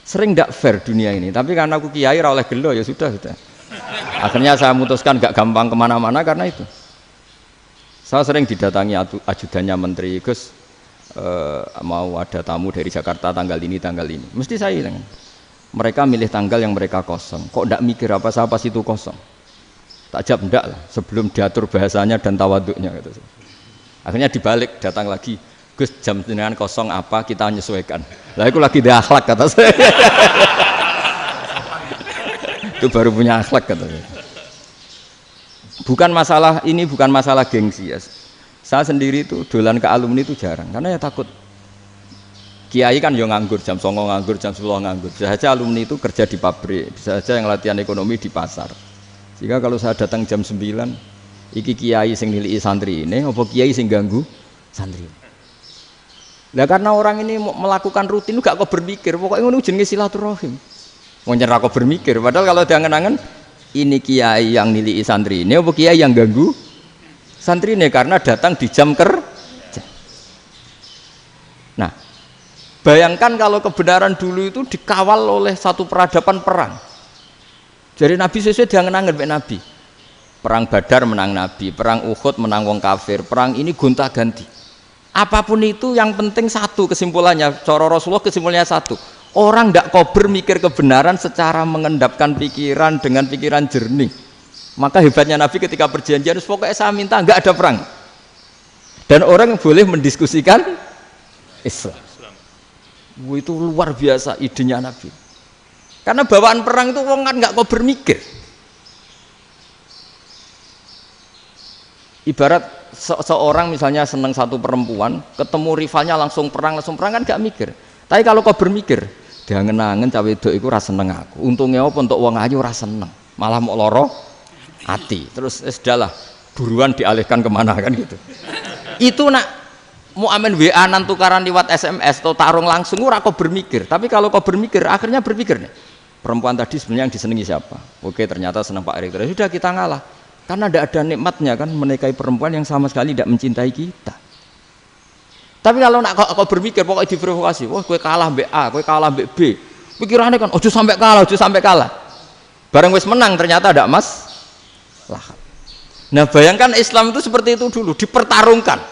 sering nggak fair dunia ini. Tapi karena aku kiai ra oleh gelo ya sudah. Akhirnya saya memutuskan nggak gampang kemana-mana karena itu. Saya sering didatangi ajudannya menteri, Gus mau ada tamu dari Jakarta tanggal ini, mesti saya bilang, mereka milih tanggal yang mereka kosong, kok ndak mikir apa saya pas itu kosong. Tak jawab ndak lah, sebelum diatur bahasanya dan tawaduknya gitu. Akhirnya dibalik, datang lagi, Gus jam jenengan kosong apa, kita menyesuaikan. Lah itu lagi dia akhlak kata saya. Itu baru punya akhlak kata saya. Bukan masalah ini, bukan masalah gengsi ya. Saya sendiri itu dolan ke alumni itu jarang, karena ya takut. Kiai kan ya nganggur, jam 09.00 nganggur, jam 10 nganggur. Bisa saja alumni itu kerja di pabrik, bisa saja yang latihan ekonomi di pasar. Sehingga kalau saya datang jam 9, iki kiai sing nilai santri ini, apa kiai sing ganggu santri. Nah karena orang ini melakukan rutin, gak kok berpikir, pokoknya ngono jenenge silaturahim. Mau nyerah kok berpikir, padahal kalau diangen-angen ini kiai yang nilai santri ini, apa kiai yang ganggu santri ini karena datang di jam kerja. Nah, bayangkan kalau kebenaran dulu itu dikawal oleh satu peradaban perang. Jadi Nabi sesuai diangen-angen mbek Nabi. Perang Badar menang Nabi, perang Uhud menang wong kafir, perang ini gonta-ganti. Apapun itu yang penting satu kesimpulannya, cara Rasulullah kesimpulannya satu. Orang tidak kober mikir kebenaran secara mengendapkan pikiran dengan pikiran jernih. Maka hebatnya Nabi ketika perjanjian, pokoknya saya minta nggak ada perang. Dan orang boleh mendiskusikan Islam. Itu luar biasa idenya Nabi. Karena bawaan perang itu wong kan nggak kok bermikir. Ibarat seorang misalnya seneng satu perempuan, ketemu rivalnya langsung perang kan gak mikir. Tapi kalau kau bermikir, dia ngenangen cawe wedok iku ora seneng aku. Untungnya apa untuk wong ayu ora seneng, malah mau loro hati. Terus sudahlah, buruan dialihkan kemana kan gitu. Itu nak mau amen WA nan tukaran lewat SMS atau tarung langsung ora kau bermikir. Tapi kalau kau bermikir, akhirnya berpikir nih. Perempuan tadi sebenarnya yang disenangi siapa? Oke, ternyata senang Pak Erik. Sudah kita ngalah. Karena tidak ada nikmatnya kan menikahi perempuan yang sama sekali tidak mencintai kita. Tapi kalau nak kau berpikir pokoknya diprovokasi, wah kue kalah mbak A, kue kalah mbak B, pikirannya kan, ojo sampai kalah. Bareng wis menang ternyata ada lah. Nah bayangkan Islam itu seperti itu dulu, dipertarungkan.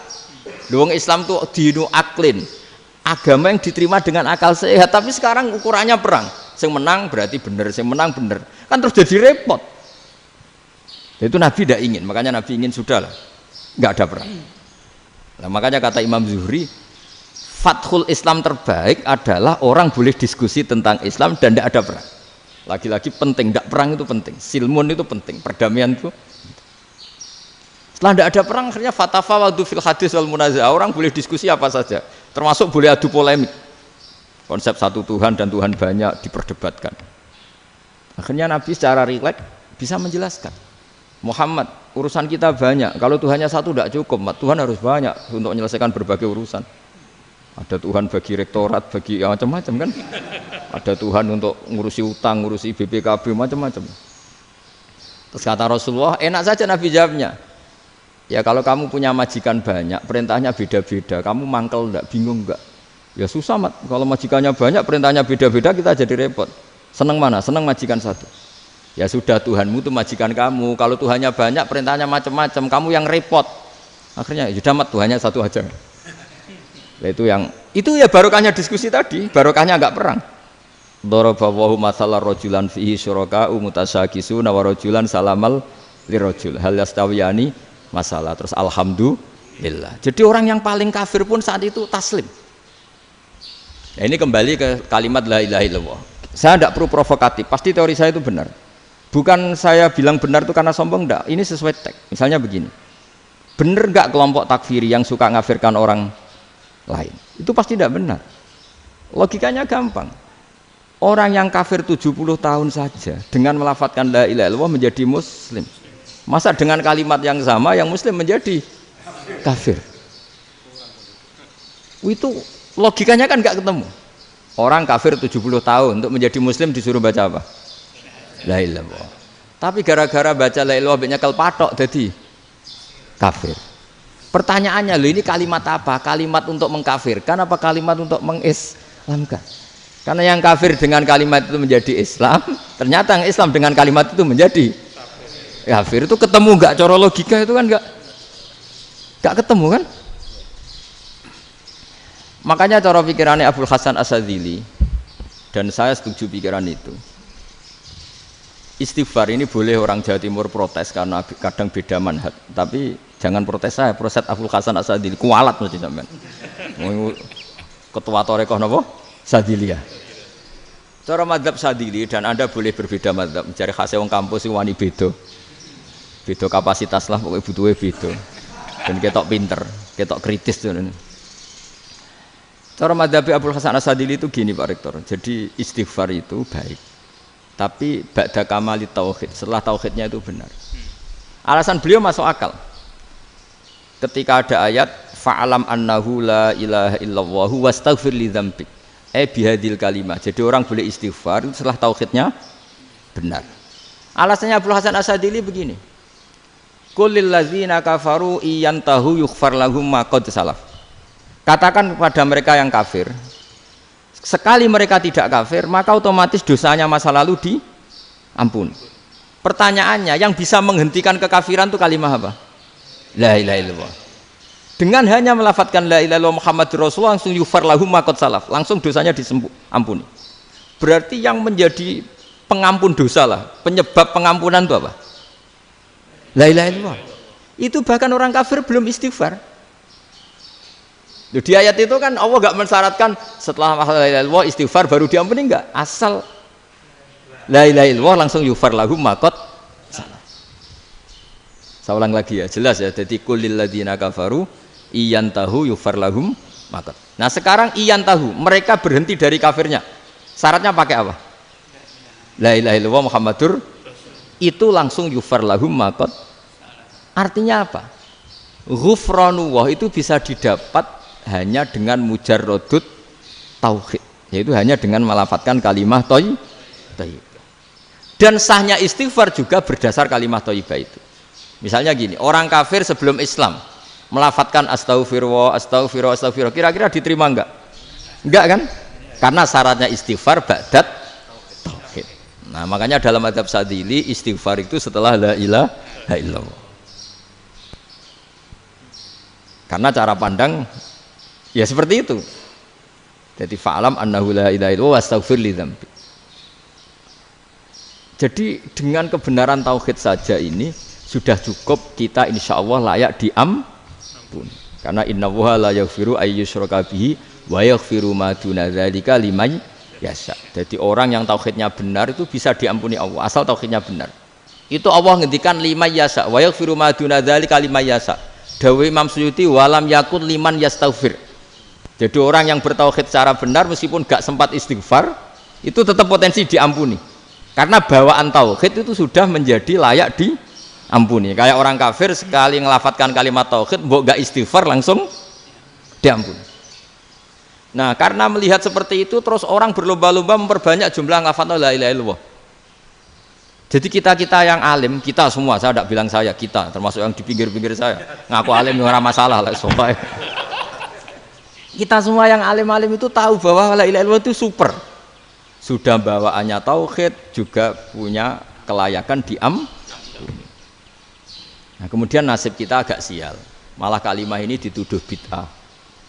Luang Islam itu dinu aklin, agama yang diterima dengan akal sehat. Tapi sekarang ukurannya perang, yang menang berarti benar, yang menang benar, kan terus jadi repot. Itu Nabi tidak ingin, makanya Nabi ingin sudahlah, nggak ada perang. Nah, makanya kata Imam Zuhri, fathul Islam terbaik adalah orang boleh diskusi tentang Islam dan tidak ada perang. Lagi-lagi penting, tidak perang itu penting, silmun itu penting, perdamaian itu. Setelah tidak ada perang, akhirnya fatafawadu fil hadis wal munazah, orang boleh diskusi apa saja, termasuk boleh adu polemik. Konsep satu Tuhan dan Tuhan banyak diperdebatkan. Akhirnya Nabi secara rileks bisa menjelaskan. Muhammad, urusan kita banyak. Kalau Tuhannya satu tidak cukup, Tuhan harus banyak untuk menyelesaikan berbagai urusan. Ada Tuhan bagi rektorat, bagi macam-macam kan. Ada Tuhan untuk ngurusi utang, ngurusi BPKB, macam-macam. Terus kata Rasulullah, enak saja Nabi jawabnya. Ya kalau kamu punya majikan banyak, perintahnya beda-beda, kamu mangkel enggak, bingung enggak? Ya susah, Mat. Kalau majikannya banyak, perintahnya beda-beda, kita jadi repot. Seneng mana? Seneng majikan satu. Ya sudah, Tuhanmu itu majikan kamu. Kalau Tuhannya banyak, perintahnya macam-macam, kamu yang repot. Akhirnya ya sudah, Mat, Tuhannya satu aja. Nah, itu ya barokahnya diskusi tadi, barokahnya enggak perang. Daraballahu mathalan rajulan fihi syuraka'u mutasyakisuna wa rajulan salamal lirajul hal yastawiyani masalah. Terus alhamdulillah. Jadi orang yang paling kafir pun saat itu taslim. Nah, ini kembali ke kalimat la ilaha illallah. Saya tidak perlu provokatif, pasti teori saya itu benar. Bukan saya bilang benar itu karena sombong, enggak. Ini sesuai teks. Misalnya begini, benar enggak kelompok takfiri yang suka ngafirkan orang lain? Itu pasti tidak benar. Logikanya gampang. Orang yang kafir 70 tahun saja dengan melafadzkan la ilaha illallah menjadi muslim. Masa dengan kalimat yang sama yang muslim menjadi kafir? Itu logikanya kan enggak ketemu. Orang kafir 70 tahun untuk menjadi muslim disuruh baca apa? La ilaha illallah. Tapi gara-gara baca la ilaha illallah nyekel patok jadi kafir. Pertanyaannya, loh ini kalimat apa? Kalimat untuk mengkafirkan apa kalimat untuk mengislamkan? Karena yang kafir dengan kalimat itu menjadi Islam, ternyata yang Islam dengan kalimat itu menjadi kafir. Itu ketemu enggak cara logika itu kan enggak ketemu kan? Makanya cara pikirannya Abul Hasan Asyadzili, dan saya setuju pikiran itu. Istighfar ini boleh orang Jawa Timur protes karena kadang beda manhaj, tapi jangan protes saya, protes Abul Hasan Asyadzili, kualat mesti sampean. Ketua Torekoh napa? Sadziliyah. Cara madzhab Sadzili, dan Anda boleh berbeda madzhab, mencari khasnya wong kampus sing wani beda. Beda kapasitas lah, pokoknya butuhnya beda. Dan ketok pinter, ketok kritis tuh. Cara madzhab Abul Hasan Asyadzili itu gini Pak Rektor. Jadi istighfar itu baik. Tapi ba'da kamali tauhid, setelah tauhidnya itu benar. Alasan beliau masuk akal. Ketika ada ayat fa'alam annahu la ilaha illallah wastaghfir li dzambik. Bihadil kalimah. Jadi orang boleh istighfar setelah tauhidnya benar. Alasannya Abul Hasan Asyadzili begini. Qul lil ladzina kafaru iyantahu yughfar lahum ma qad salaf. Katakan kepada mereka yang kafir, sekali mereka tidak kafir, maka otomatis dosanya masa lalu diampuni. Pertanyaannya, yang bisa menghentikan kekafiran itu kalimat apa? La ilaha illallah. Dengan hanya melafadzkan la ilaha illallah Muhammadur Rasulullah, langsung yughfar lahum ma qad salaf, langsung dosanya diampuni. Berarti yang menjadi pengampun dosa lah, penyebab pengampunan itu apa? La ilaha illallah. Itu bahkan orang kafir belum istighfar. Di ayat itu kan Allah enggak mensyaratkan setelah la ilaha illallah istighfar baru diampuni, enggak. Asal la ilaha illallah langsung yufar lahum maqad salah. Saya ulang lagi ya, jelas ya. Jadi kulil ladzina kafaru iyantahu yufar lahum maqad. Nah, sekarang iyantahu, mereka berhenti dari kafirnya. Syaratnya pakai apa? La ilaha illallah Muhammadur, itu langsung yufar lahum maqad. Artinya apa? Ghufranullah itu bisa didapat hanya dengan mujarrodut tauhid, yaitu hanya dengan melafadzkan kalimah thayyibah. Dan sahnya istighfar juga berdasar kalimah thayyibah itu. Misalnya gini, orang kafir sebelum Islam melafadzkan astaghfirullah, astaghfirullah, astaghfirullah, kira-kira diterima enggak? Enggak kan? Karena syaratnya istighfar ba'dat tauhid. Nah, makanya dalam adab Sadili istighfar itu setelah la ilaha illallah. Karena cara pandang ya seperti itu. Jadi fa'lam annahu la ilaha illallah wastaghfir li dzambi. Jadi dengan kebenaran tauhid saja ini sudah cukup kita insyaallah layak diampuni. Karena innallaha la yaghfiru ayyusyraka bihi wa yaghfiru ma duna dzalika liman yasha. Jadi orang yang tauhidnya benar itu bisa diampuni Allah asal tauhidnya benar. Itu Allah ngendikan liman yasha wa yaghfiru ma duna dzalika liman yasha. Dawe Imam Suyuti walam yakun liman yastaghfir. Jadi orang yang bertauhid secara benar meskipun gak sempat istighfar itu tetap potensi diampuni. Karena bawaan tauhid itu sudah menjadi layak diampuni. Kayak orang kafir sekali ngelafatkan kalimat tauhid mbok gak istighfar langsung diampuni. Nah, karena melihat seperti itu terus orang berlomba-lomba memperbanyak jumlah ngelafatkan la ilaha illallah. Jadi kita yang alim, kita semua, saya tidak bilang saya, kita termasuk yang di pinggir-pinggir saya ngaku alim nggak masalah lah, soalnya kita semua yang alim-alim itu tahu bahwa la ilaha illallah itu super, sudah bawaannya tauhid, juga punya kelayakan Nah, kemudian nasib kita agak sial, malah kalimah ini dituduh bid'ah,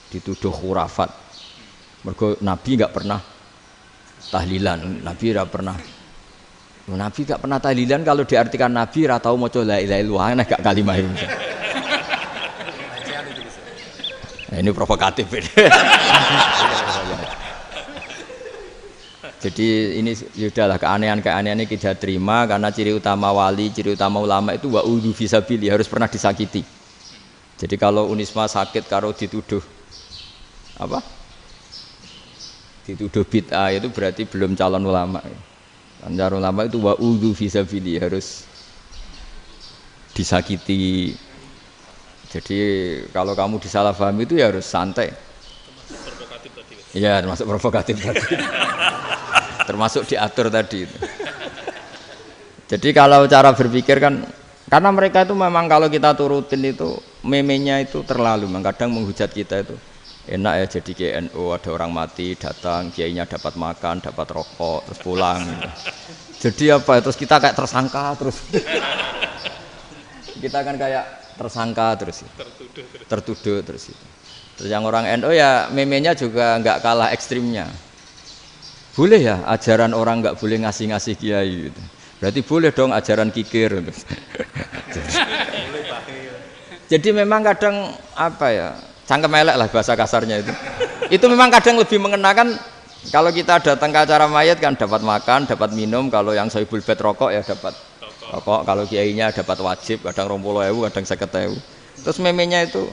dituduh khurafat. Mergo Nabi nggak pernah tahlilan, Nabi nggak pernah. Nabi gak pernah tahlilan, kalau diartikan Nabi ratau maca la ilaha illallah, aneh gak kalimah ini. Nah, ini provokatif ini. Jadi ini sudahlah keanehan-keanehan ini kita terima karena ciri utama wali, ciri utama ulama itu wa'udhu fisabili, harus pernah disakiti. Jadi kalau Unisma sakit kalau dituduh apa? Dituduh bid'ah itu berarti belum calon ulama. Anjar ulama itu wa'udhu fisabili, harus disakiti. Jadi kalau kamu disalahpahami itu ya harus santai. Iya, termasuk provokatif tadi. Termasuk diatur tadi itu. Jadi kalau cara berpikir kan, karena mereka itu memang kalau kita turutin itu memenya itu terlalu, kadang menghujat kita itu. Enak ya jadi GNU, ada orang mati datang, kiainya dapat makan, dapat rokok, terus pulang gitu. Jadi apa, terus kita kayak tersangka terus. Kita kan kayak tersangka terus, tertuduh terus itu. Terus yang orang NU ya memenya juga nggak kalah ekstrimnya. Boleh ya ajaran orang nggak boleh ngasih-ngasih kiai gitu. Berarti boleh dong ajaran kikir. Jadi memang kadang apa ya, cangkem elek lah bahasa kasarnya itu. Itu memang kadang lebih mengenakan. Kalau kita datang ke acara mayat kan dapat makan, dapat minum. Kalau yang sohibul bed rokok ya dapat rokok. Kalau kiainya dapat wajib, kadang 20.000, kadang 50.000. Terus memenya itu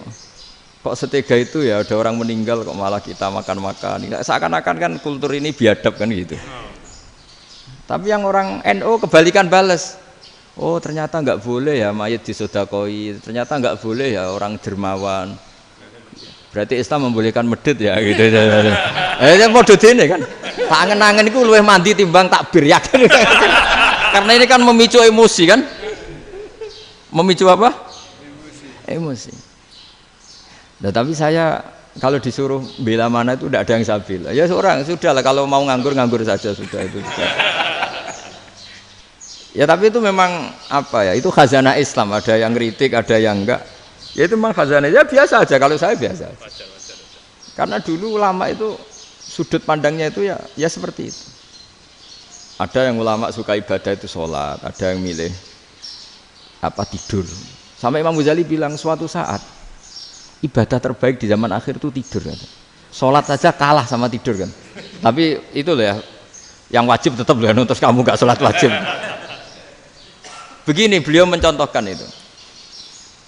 kok setega itu ya, ada orang meninggal kok malah kita makan-makan. Seakan-akan kan kultur ini biadab kan gitu. Tapi yang orang NU kebalikan bales. Oh ternyata nggak boleh ya mayat disodakoi. Ternyata nggak boleh ya orang dermawan. Berarti Islam membolehkan medit ya gitu. Model ini kan. Tak angen-angen itu luwih mandi timbang takbir ya kan. Karena ini kan memicu emosi kan. Memicu apa? Emosi. Nah, tapi saya kalau disuruh bela mana itu tidak ada yang saya bela. Ya seorang sudahlah, kalau mau nganggur saja sudah itu. Sudah. Ya tapi itu memang apa ya? Itu khazanah Islam. Ada yang kritik, ada yang enggak. Ya itu memang khazanah. Ya biasa aja, kalau saya biasa aja. Karena dulu ulama itu sudut pandangnya itu ya seperti itu. Ada yang ulama suka ibadah itu sholat, ada yang milih apa tidur. Sampai Imam Ghazali bilang suatu saat ibadah terbaik di zaman akhir itu tidur kan. Sholat saja kalah sama tidur kan. Tapi itu loh ya, Yang wajib tetap loh, terus kamu nggak sholat wajib. Begini beliau mencontohkan itu.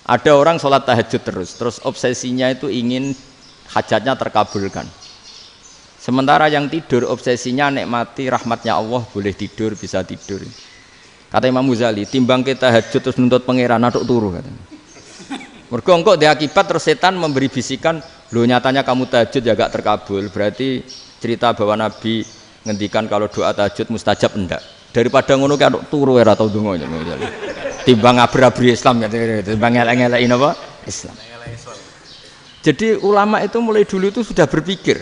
Ada orang sholat tahajud terus obsesinya itu ingin hajatnya terkabulkan. Sementara yang tidur obsesinya nikmati rahmatnya Allah, boleh tidur, bisa tidur. Kata Imam Ghazali, timbang kita tahajud terus nuntut pangeran aduk turu katanya. Mergo engko dia akibat terus setan memberi bisikan, "Lho nyatanya kamu tahajud ya gak terkabul." Berarti cerita bahwa Nabi ngendikan kalau doa tahajud mustajab enggak. Daripada ngono ki aduk turu ora tau ndonga. Timbang ngabri-abri Islam timbang ngelek-ngelekin apa? Islam. Jadi ulama itu mulai dulu itu sudah berpikir.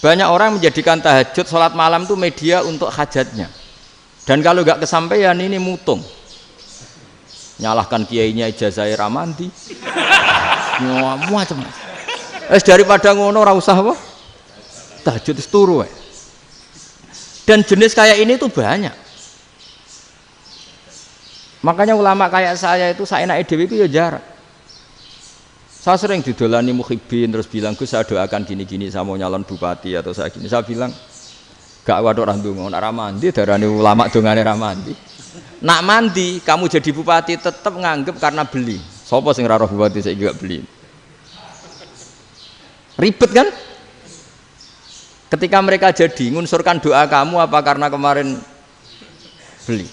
Banyak orang menjadikan tahajud sholat malam itu media untuk hajatnya. Dan kalau nggak kesampaian ini mutung. Nyalahkan kiainya ijazah ramandi. Macam. Daripada ngono ora usah apa? Tahajud wis turu wae. Dan jenis kayak ini tuh banyak. Makanya ulama kayak saya itu saenake dhewe iku ya jarak. Saya sering didolani muhibin terus bilang, "Gus, saya doakan gini-gini sama nyalon bupati atau saya gini." Saya bilang, "Gak waduh orang donga, nak ramandi darani ulama dongane ramandi." Nak mandi kamu jadi bupati tetap nganggep karena beli. Sopo sing ora roh bupati saiki gak beli. Ribet kan? Ketika mereka jadi ngunsurkan doa kamu apa karena kemarin beli?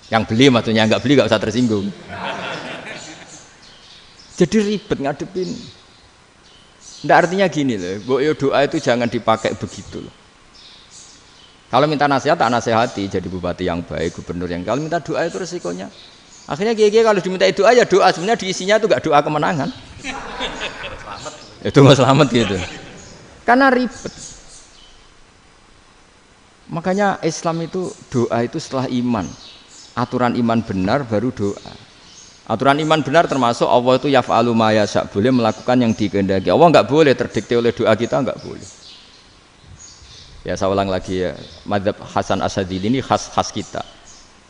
Yang beli maksudnya enggak beli enggak usah tersinggung. Jadi ribet ngadepin. Nggak artinya gini loh, doa itu jangan dipakai begitu loh. Kalau minta nasihat, tak nasihati jadi bupati yang baik, gubernur yang. Kalau minta doa itu resikonya. Akhirnya kiai kalau diminta doa ya doa, sebenarnya diisinya itu nggak doa kemenangan. Itu nggak selamat gitu. Karena ribet. Makanya Islam itu doa itu setelah iman. Aturan iman benar baru doa. Aturan iman benar termasuk Allah itu yaf'alu ma yasha, boleh melakukan yang dikehendaki. Allah enggak boleh terdikte oleh doa kita, enggak boleh. Ya saya ulang lagi ya, mazhab Hasan Asyadzili ini khas kita.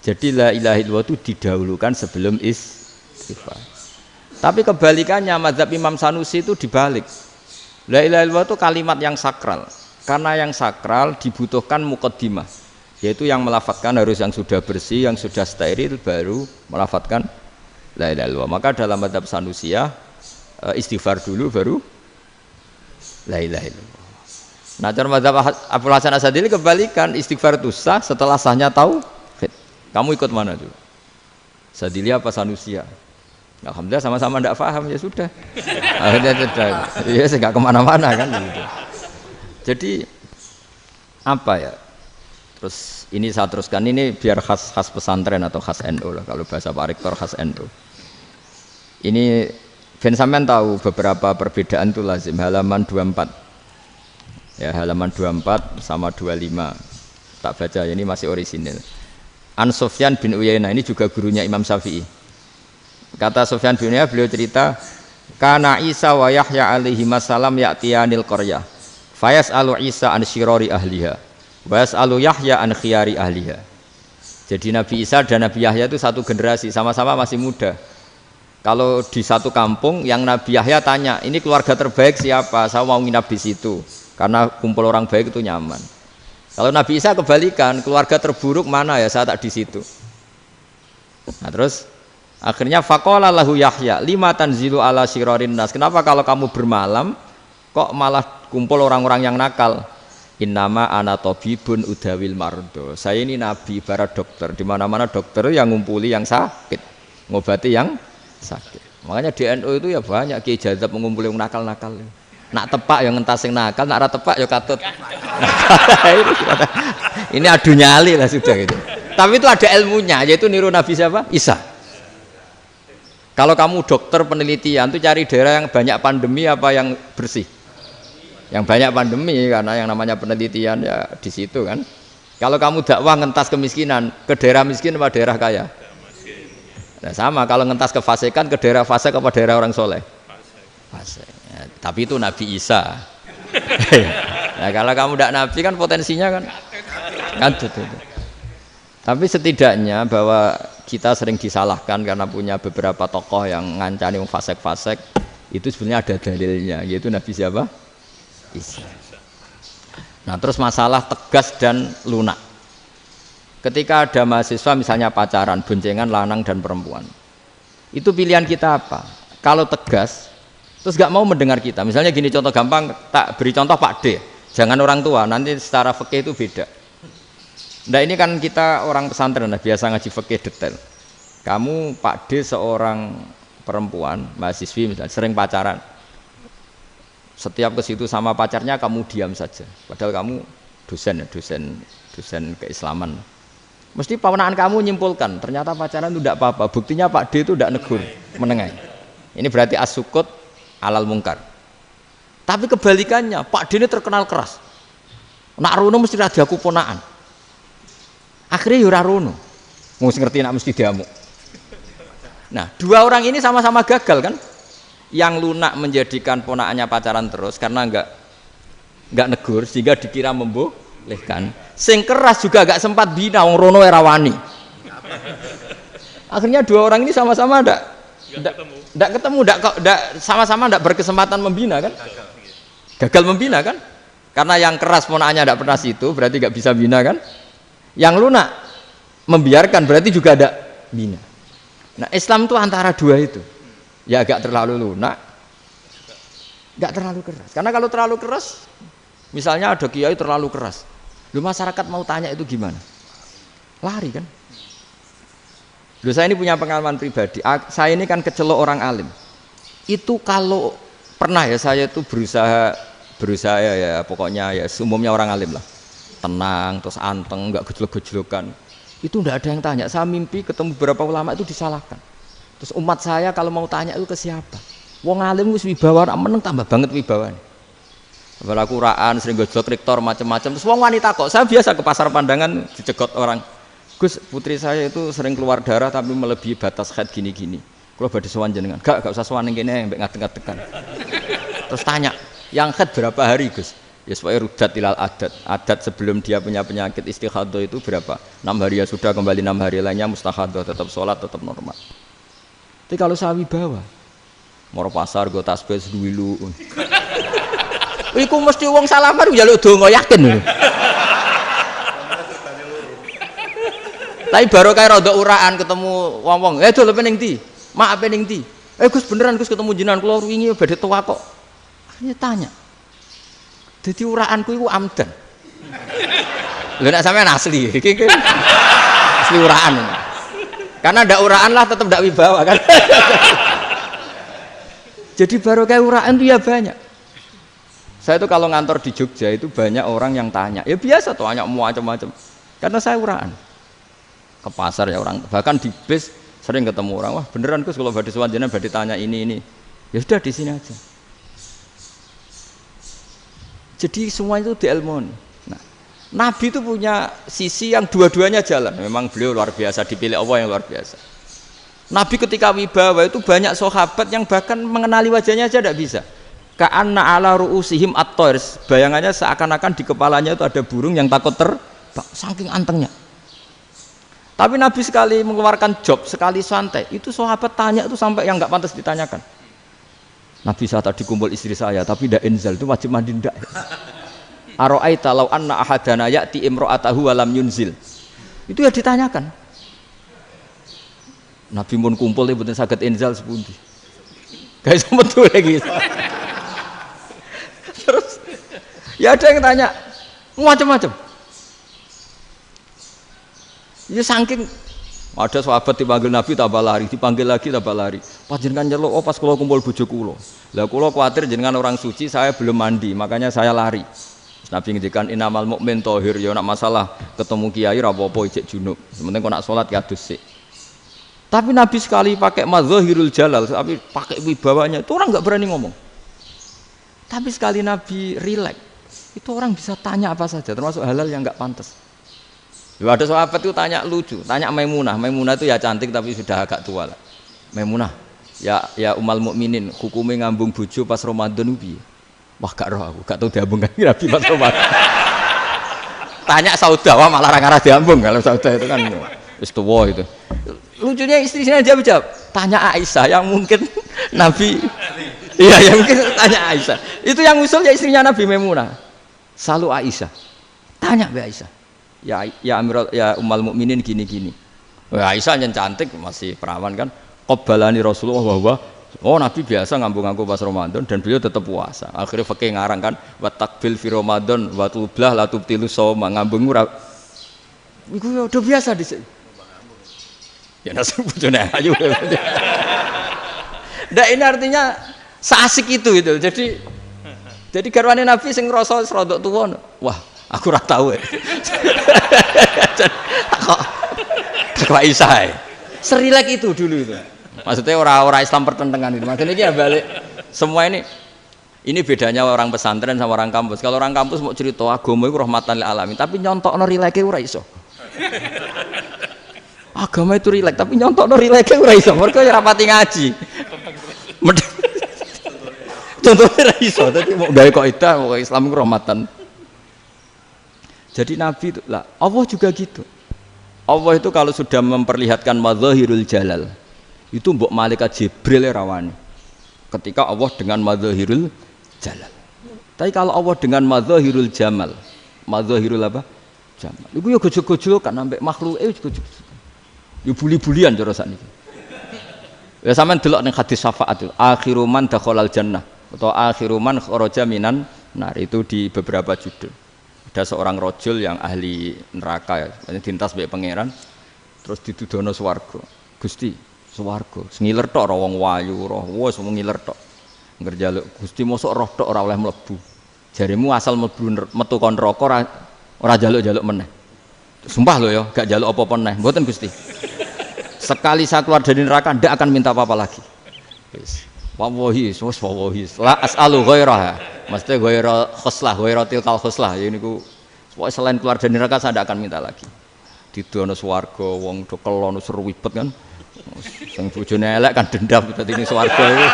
Jadi la ilaha illallah itu didahulukan sebelum istighfar. Tapi kebalikannya mazhab Imam Sanusi itu dibalik. La ilaha illallah itu kalimat yang sakral. Karena yang sakral dibutuhkan muqaddimah, yaitu yang melafadzkan harus yang sudah bersih, yang sudah steril baru melafadzkan la ilaha illallah. Maka dalam mazhab Sanusiyah istighfar dulu baru la ilaha illallah. Nah, cara mazhab Abdul Hasan Asyadzili kebalikan, istighfar itu sah setelah sahnya tauhid. Kamu ikut mana tuh? Asyadzili apa Sanusiyah? Alhamdulillah sama-sama tidak paham ya sudah. Akhirnya sudah. Ya enggak kemana-mana kan gitu. Jadi apa ya? Terus ini saya teruskan, ini biar khas pesantren atau khas NU lah, kalau bahasa Pak Rektor khas NU. Ini ben sampean tahu beberapa perbedaan itu lazim. Halaman 24 ya, halaman 24 sama 25 tak baca, ini masih orisinil. An Sufyan bin Uyainah, ini juga gurunya Imam Syafi'i. Kata Sufyan bin Uyainah, beliau cerita, kana Isa wa Yahya alaihi salam ya'tiyanil qaryah fayas'alu Isa an syirari ahliha wa yas'alu Yahya an khiyari ahliha. Jadi Nabi Isa dan Nabi Yahya itu satu generasi, sama-sama masih muda. Kalau di satu kampung yang Nabi Yahya tanya, ini keluarga terbaik siapa? Saya mau nginap di situ karena kumpul orang baik itu nyaman. Kalau Nabi Isa kebalikan, keluarga terburuk mana ya, saya tak di situ. Nah terus akhirnya faqala lahu Yahya lima tanzilu ala syirarin nas, kenapa kalau kamu bermalam kok malah kumpul orang-orang yang nakal? Innama ana tabibun udawil mardo, saya ini nabi ibarat dokter, di mana-mana dokter yang ngumpuli yang sakit, ngobati yang sakit. Makanya di NU itu ya banyak kiai jazab mengumpuli yang nakal-nakal. Nak tepak yang ngentas yang nakal, nak ora tepak ya katut. Ini adu nyali lah sudah gitu. Tapi itu ada ilmunya, yaitu niru Nabi siapa? Isa. Kalau kamu dokter penelitian tuh cari daerah yang banyak pandemi apa yang bersih? Yang banyak pandemi, karena yang namanya penelitian ya di situ kan. Kalau kamu dakwah ngentas kemiskinan, ke daerah miskin apa daerah kaya? Nah, sama kalau ngentas kefasikan, ke daerah fasik apa daerah orang soleh? Fasik. Ya, tapi itu Nabi Isa. Nah, kalau kamu tidak Nabi kan potensinya kan itu. Tapi setidaknya bahwa kita sering disalahkan karena punya beberapa tokoh yang ngancani fasik-fasik, itu sebenarnya ada dalilnya, yaitu Nabi siapa? Isa. Nah, terus masalah tegas dan lunak. Ketika ada mahasiswa misalnya pacaran, boncengan lanang dan perempuan. Itu pilihan kita apa? Kalau tegas, terus gak mau mendengar kita. Misalnya gini contoh gampang, tak beri contoh Pak D. Jangan orang tua, nanti secara fikih itu beda. Nah ini kan kita orang pesantren, biasa ngaji fikih detail. Kamu Pak D seorang perempuan, mahasiswi misalnya, sering pacaran. Setiap ke situ sama pacarnya kamu diam saja. Padahal kamu dosen keislaman. Mesti pawanaan kamu nyimpulkan, ternyata pacaran itu tidak apa-apa. Buktinya Pak D itu tidak negur, menengai. Ini berarti as-sukut alal mungkar. Tapi kebalikannya, Pak D ini terkenal keras. Nak rono mesti ada aku ponaan. Akhirnya ya ora rono. Mesti ngerti nak mesti diamuk. Nah, dua orang ini sama-sama gagal kan? Yang lunak menjadikan ponaannya pacaran terus karena enggak negur sehingga dikira membolehkan. Sing keras juga enggak sempat bina wong rono era wani. Akhirnya dua orang ini sama-sama enggak ketemu, sama-sama enggak berkesempatan membina kan? Gagal membina kan? Karena yang keras ponaannya enggak pernah situ, berarti enggak bisa bina kan? Yang lunak membiarkan berarti juga ada bina. Nah, Islam itu antara dua itu. Ya agak terlalu lunak, enggak terlalu keras. Karena kalau terlalu keras, misalnya ada kiai terlalu keras. Lu masyarakat mau tanya itu gimana? Lari kan? Lu saya ini punya pengalaman pribadi. Saya ini kan kecelok orang alim. Itu kalau pernah ya saya itu berusaha ya pokoknya ya umumnya orang alim lah. Tenang, terus anteng, enggak gejlok-gejlokan. Itu enggak ada yang tanya. Saya mimpi ketemu beberapa ulama itu disalahkan. Terus umat saya kalau mau tanya itu ke siapa? Wong alim wis wibawa, meneng tambah banget wibawane. Apalagi Quran sering gojlok rektor macam-macam. Terus wong wanita kok, saya biasa ke pasar pandangan dicegot orang. Gus, putri saya itu sering keluar darah tapi melebihi batas haid gini-gini. Kalau badhe sowan jenengan, gak usah sowan ning kene mbek ngadeg-ngadegan. Terus tanya, yang haid berapa hari, Gus? Ya supaya rudat ilal adat sebelum dia punya penyakit istihadah itu berapa? 6 hari ya sudah, kembali 6 hari lainnya mustahadah, tetap sholat, tetap normal. Tapi kalau saya wibawa moro pasar go tasbih duwilu iku mesti wong salaman njaluk donga yakin lho. Tapi baru kayak rada uraan ketemu wong-wong dol pening ndi mak pening ndi Gus beneran Gus ketemu jenengan kula wingi badhe tuwa kok. Akhirnya tanya jadi uraanku itu amdan. Lho nek sampean asli, iki asli uraan. Karena ndak uraan lah tetap ndak wibawa kan. Jadi baru kayak uraan itu ya banyak. Saya itu kalau ngantor di Jogja itu banyak orang yang tanya. Ya biasa tuh tanya macam-macam. Karena saya uraan. Ke pasar ya orang, bahkan di bis sering ketemu orang, wah beneran Gus kalau badhe sowan jenengan badhe tanya ini. Ya sudah di sini aja. Jadi semua itu diilmoni. Nah, Nabi itu punya sisi yang dua-duanya jalan. Memang beliau luar biasa, dipilih Allah yang luar biasa. Nabi ketika wibawa itu banyak sahabat yang bahkan mengenali wajahnya aja tidak bisa. Ka'anna ala ru'usihim at-tayr. Bayangannya seakan-akan di kepalanya itu ada burung yang takut terbang, saking antengnya. Tapi Nabi sekali mengeluarkan job, sekali santai, itu sahabat tanya itu sampai yang nggak pantas ditanyakan. Nabi saat tadi kumpul istri saya, tapi tidak inzal itu wajib mandi ndak. Aro'aita law anna ahadana ya'ti imro'atahu walam yunzil. Itu ya ditanyakan. Nabi pun kumpul itu saged inzal sepundi. Guys betul lagi. Terus ya ada yang tanya macam-macam. Ya saking ada sahabat dipanggil Nabi tambah lari, dipanggil lagi tambah lari. Panjenengan nyeluk, oh pas kula kumpul bojo kula. Lah kula kuwatir jenengan orang suci, saya belum mandi, makanya saya lari. Nabi ngendikan innamal mukmin thahir, ya nak masalah ketemu kiai ra apa-apa ijek junub. Sementing kok nak salat ya adus sik. Tapi Nabi sekali pakai mazahirul jalal, tapi pakai wibawanya, itu orang enggak berani ngomong. Tapi sekali Nabi rileks, itu orang bisa tanya apa saja, termasuk halal yang enggak pantas. Loh, ada sahabat itu tanya lucu, tanya Maimunah. Maimunah itu ya cantik tapi sudah agak tua lah. Maimunah, ya umal mukminin, hukumnya ngambung bojo pas Ramadan ubi. Wah gak roh aku, gak tahu diambungkan Nabi pas Ramadan. Tanya Saudah, wah malah orang-orang diambung kalau Saudah itu kan wis tuwa itu. Lucunya istrinya dia jawab, tanya Aisyah yang mungkin Nabi. Iya yang mungkin tanya Aisyah. Itu yang usul ya istrinya Nabi Maimunah. Selalu Aisyah. Tanya Mbak Aisyah. Ya Amirul ya Ummul Mukminin gini-gini. Aisyah yang cantik masih perawan kan. Qabbalani Rasulullah bahwa Nabi biasa ngambung-ngambung pas Ramadan dan beliau tetap puasa. Akhirnya fakih ngarang kan wa takbil fi Ramadan wa tublah la tubtilu shauma ngambung ora. Iku udah biasa di ya nasib bojone ayu. Ndak ini artinya seasik itu gitu. Jadi garwane Nabi sing ngrasa rodok tuwa. Wah, aku ora tahu ya. Kok Aisyah. Serilek itu dulu itu. Maksudnya orang Islam pertentangan itu. Maksudnya ini ya balik semua ini bedanya orang pesantren sama orang kampus. Kalau orang kampus mau cerita agama itu rahmatan lil alamin, tapi nyontokno rileke ora iso. Agama itu rilek, tapi nyontok no rilek ora iso. Mergo ora rapati ngaji. Contohnya ora iso, dadi mau gawe kaidah mau Islam itu rahmatan. Jadi Nabi itu lah, Allah juga gitu. Allah itu kalau sudah memperlihatkan madzahirul jalal, itu mbok malaikat Jibril rawani. Ketika Allah dengan madzahirul jalal. Tapi kalau Allah dengan madzahirul jamal, madzahirul apa? Jamal. Iku yo gojol-gojol kan sampai makhluke yo gojol. Yo buli-bulian cara sakniki. Ya sampean delok ning hadis syafaat itu, akhiru man dakhalal jannah atau akhiru man kharaja minan nar itu di beberapa judul. Ada seorang rojul yang ahli neraka ya, dintas mbek pangeran terus ditudono swarga. Gusti, swarga, ngiler tok ora wong wayu, wis wong ngiler tok. Ngerjaluk Gusti mosok roh tok ora oleh mlebu. Jarimu asal mlebu metu kon neraka ora jaluk-jaluk meneh. Sumpah lho ya, gak jaluk apa-apa meneh. Mboten Gusti. Sekali saya keluar dari neraka ndak akan minta apa-apa lagi. Wis. Wallahi, wallahi. La as'alu ghairaha. Maksudnya ghaira khoslah, ghaira tilkal khoslah. Ya niku selain keluar dari neraka saya ndak akan minta lagi. Didono swarga wong do kelon seruwibet kan. Sing bojone elek kan dendam dadi ning swarga iku.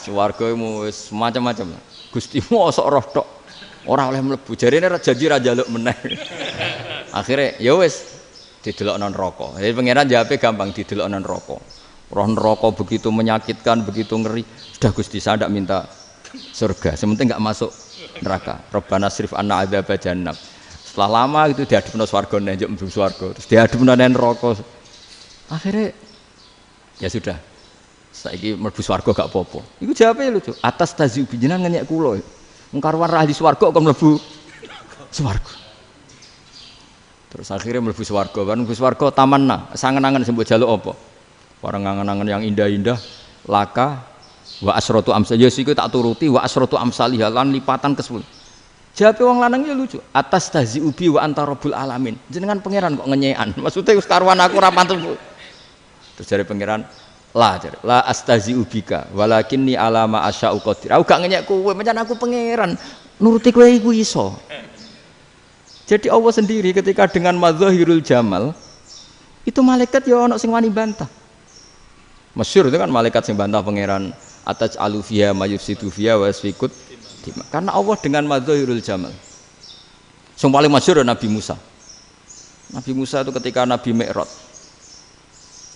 Swarga iku wis macam-macam. Gusti mosok roh tok ora oleh mlebu. Jarine janji ra njaluk meneh. Akhire ya wis didelokno neraka. Jadi pangeran jawabe gampang didelokno neraka. Roh neraka begitu menyakitkan, begitu ngeri. Sudah Gusti saya ndak minta surga, sementing enggak masuk neraka. Rabbana srif anna adzab jahannam. Setelah lama itu diadepno swarga njuk mlebu swarga, terus diadepno nang neraka. Akhirnya ya sudah. Saiki mlebu swarga gak apa-apa. Iku jawabe lucu. Atas taziu jenengan ngenyek kula. Wong karuan ra di swarga kok mlebu swarga. Terus akhirnya mlebu swarga, bareng mlebu swarga tamanna, sangen-angen sing mbok jaluk apa? Orang angen-angen yang indah-indah, laka wa asratu amsal ya siku tak turuti wa asratu amsalih lan lipatan ke-10. Jawabe wong lanang ya lucu. Atas tazi ubi wa anta rabbul alamin. Jenengan pangeran kok ngenyekan. Maksudnya wis karuan aku ora pantes. Terus jare pangeran, la astazi ubika walakinni alama asya'u qadir. Aku gak ngenyek kowe, pancen aku pangeran. Nuruti kowe iku iso. Jadi Allah sendiri ketika dengan madzahirul jamal itu malaikat ya ono sing wani bantah. Masyhur itu kan malaikat sing bantah pangeran ataj alufiya mayufsidu fiya wasfikut. Karena Allah dengan madzahirul jamal. Yang paling masyhur Nabi Musa. Nabi Musa itu ketika Nabi Mi'raj.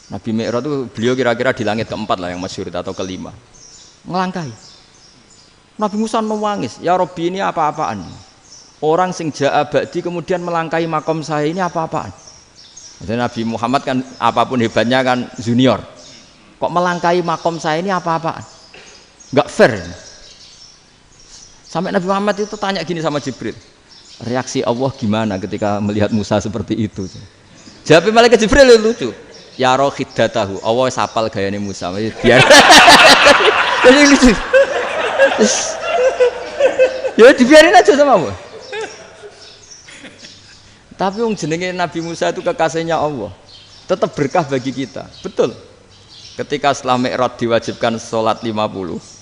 Nabi Mi'raj itu beliau kira-kira di langit keempat lah yang masyhur atau kelima. Ngelangkai. Nabi Musa nangis, "Ya Rabbi ini apa-apaan? Orang sing ja'a ba'di kemudian melangkai makom saya ini apa-apaan?" Jadi Nabi Muhammad kan apapun hebatnya kan junior. Kok melangkai makom saya ini apa-apaan? Enggak fair. Sampai Nabi Muhammad itu tanya gini sama Jibril, reaksi Allah gimana ketika melihat Musa seperti itu? Jawab malaikat Jibril lucu. Ya roh khiddatahu, Allah sapal gayane Musa. Biar. Jadi lucu. Ya dibiarin aja sama Allah. Tapi wong jenenge Nabi Musa itu kekasihnya Allah. Tetap berkah bagi kita. Betul. Ketika setelah Mi'raj diwajibkan sholat 50.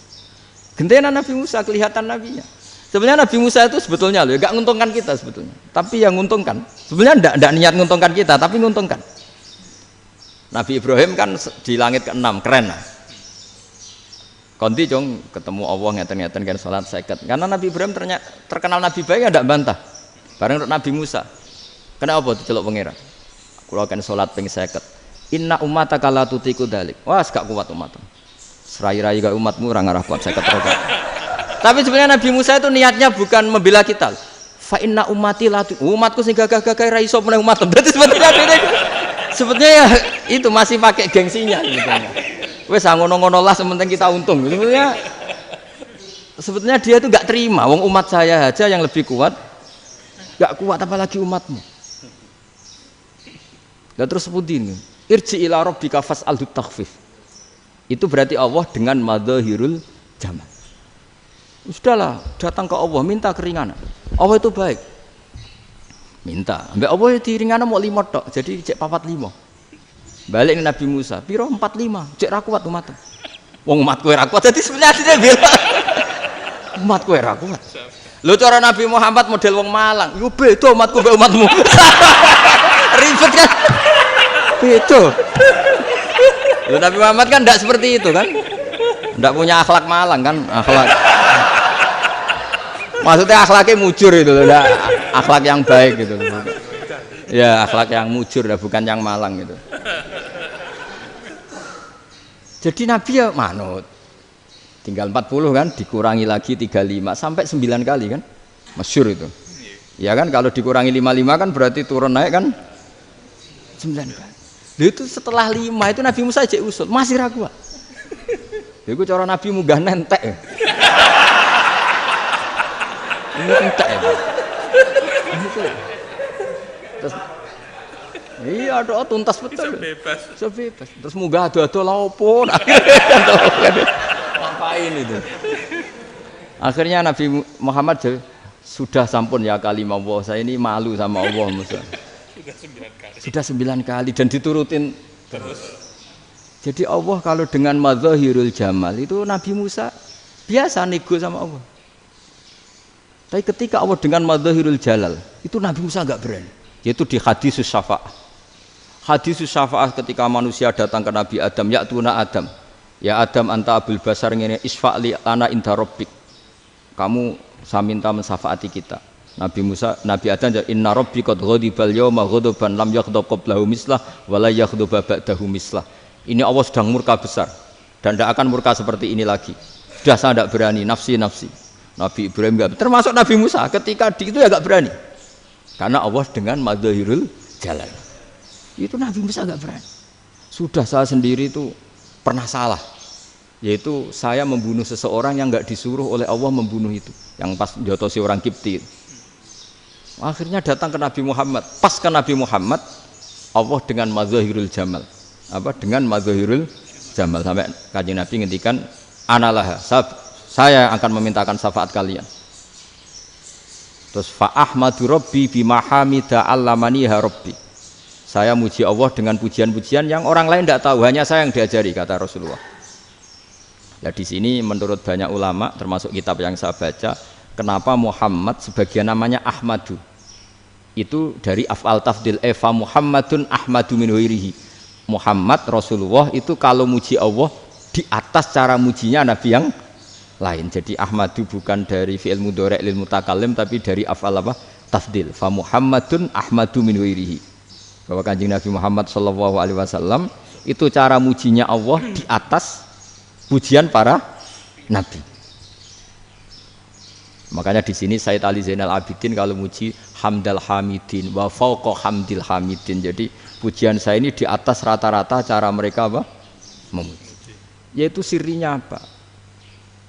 Gentenan Nabi Musa kelihatan nabinya. Sebenarnya Nabi Musa itu sebetulnya loh, enggak menguntungkan kita sebetulnya. Tapi yang menguntungkan, sebenarnya enggak niat menguntungkan kita, tapi menguntungkan. Nabi Ibrahim kan di langit ke-6, keren lah. Konti jong ketemu Allah ngeten-ngeten kan sholat 50. Karena Nabi Ibrahim terkenal Nabi baik ya enggak bantah. Bareng Nabi Musa. Kenapa diceluk pangeran? Kula akan sholat ping 50. Inna ummataka la tutiku dzalik. Wah, gak kuat umatmu. Serai-rai gak umatmu ora ngarah kuat 50 rakaat. Tapi sebenarnya Nabi Musa itu niatnya bukan membela kita. Fa inna ummati la umatku sing gagah-gagah ra iso meneh umat. Berarti sebetulnya ya itu masih pakai gengsinya sebetulnya. Wes ngono-ngono lah sementing kita untung. Sebetulnya dia itu enggak terima wong umat saya aja yang lebih kuat. Enggak kuat apalagi umatmu. Lah terus sebutin irji ila rabbika fas'alhu takhfif. Itu berarti Allah dengan madzahirul jamal. Sudahlah, datang ke Allah minta keringanan. Allah itu baik. Minta. Mbak Allah itu ringanan mau 5 tok, jadi cek 45. Balik ke Nabi Musa, piro 45, cek ra kuat umat. Wong umatku ra kuat, jadi sebenarnya dia bilang umatku ra kuat. Lho cara Nabi Muhammad model wong Malang, yo beda umatku mbek umatmu. Ribet kan? Beda. Lho Nabi Muhammad kan enggak seperti itu kan? Enggak punya akhlak Malang kan? Akhlak. Maksudnya akhlaknya mujur itu loh, akhlak yang baik gitu. Ya, akhlak yang mujur bukan yang Malang gitu. Jadi Nabi ya manut. Tinggal 40 kan, dikurangi lagi 35 sampai 9 kali kan? Masyhur itu. Ya kan kalau dikurangi 55 kan berarti turun naik kan 9 kali. Itu setelah 5 itu Nabi Musa aja usul, masih ragu. Iku cara Nabi munggah nentek. Ini entek ya. Terus iya doa tuntas betul. Bisa bebas. Terus munggah ado-ado lha opo? Ngapain itu? Akhirnya Nabi Muhammad sudah sampun ya kalimah Allah. Saya ini malu sama Allah Musa. Sudah 9 kali dan diturutin terus. Jadi Allah kalau dengan madzahirul jamal itu Nabi Musa biasa nego sama Allah. Tapi ketika Allah dengan madzahirul jalal itu Nabi Musa enggak berani. Yaitu di hadisus syafa'ah. Hadisus syafa'ah ketika manusia datang ke Nabi Adam, ya tuna Adam. Ya Adam anta abul basar ngene isfa'li ana inda rabbik. Kamu saya minta mensyafaati kita. Nabi Musa, Nabi Adam inna rabbi qad ghadibal yawma ghadaban lam yaghdab qablahu mislah wa la yaghdab ba'dahu mislah. Ini Allah sedang murka besar dan tidak akan murka seperti ini lagi. Sudah saya tidak berani, nafsi. Nabi Ibrahim enggak, termasuk Nabi Musa ketika itu ya enggak berani. Karena Allah dengan madzahirul jalal. Itu Nabi Musa enggak berani. Sudah saya sendiri itu pernah salah. Yaitu saya membunuh seseorang yang enggak disuruh oleh Allah membunuh itu. Yang pas jotosi orang Kipti. Akhirnya datang ke Nabi Muhammad. Pas ke Nabi Muhammad, Allah dengan madzahirul jamal. Dengan madzahirul jamal sampai Kanjeng Nabi ngendikan analah saya akan memintakan syafaat kalian. Terus fa ahmadu rabbi bima hamida allamaniha rabbi. Saya muji Allah dengan pujian-pujian yang orang lain tidak tahu, hanya saya yang diajari, kata Rasulullah. Ya di sini menurut banyak ulama termasuk kitab yang saya baca, kenapa Muhammad sebagian namanya Ahmadu. Itu dari af'al tafdil fa Muhammadun ahmadu min ghairihi. Muhammad Rasulullah itu kalau muji Allah di atas cara mujinya nabi yang lain. Jadi Ahmadu bukan dari fi'il mudhari' lil mutakallim tapi dari af'al apa? Tafdil. Fa Muhammadun ahmadu min ghairihi. Bahwa Kanjeng Nabi Muhammad sallallahu alaihi wasallam itu cara mujinya Allah di atas pujian para nabi. Makanya di sini Sayyid Ali Zainal Abidin kalau muji hamdal hamidin wa fauqa hamdil hamidin. Jadi pujian saya ini di atas rata-rata cara mereka apa? Memuji. Yaitu sirinya apa?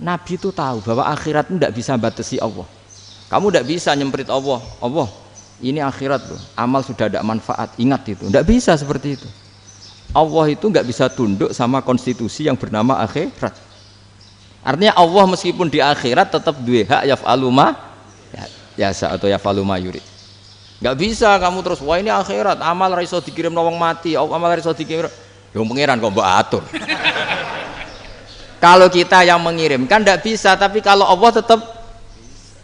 Nabi itu tahu bahwa akhirat tidak bisa batasi Allah. Kamu tidak bisa nyemprit Allah. Allah, ini akhirat loh. Amal sudah tidak manfaat. Ingat itu. Tidak bisa seperti itu. Allah itu nggak bisa tunduk sama konstitusi yang bernama akhirat. Artinya Allah meskipun di akhirat tetap duwe hak yaf'alu ma yasa atau yaf'alu ma yurid. Nggak bisa kamu terus wah ini akhirat amal ra iso dikirim wong mati, amal ra iso dikirim. Yo pangeran kok mbok atur. Kalau kita yang mengirimkan tidak bisa, tapi kalau Allah tetap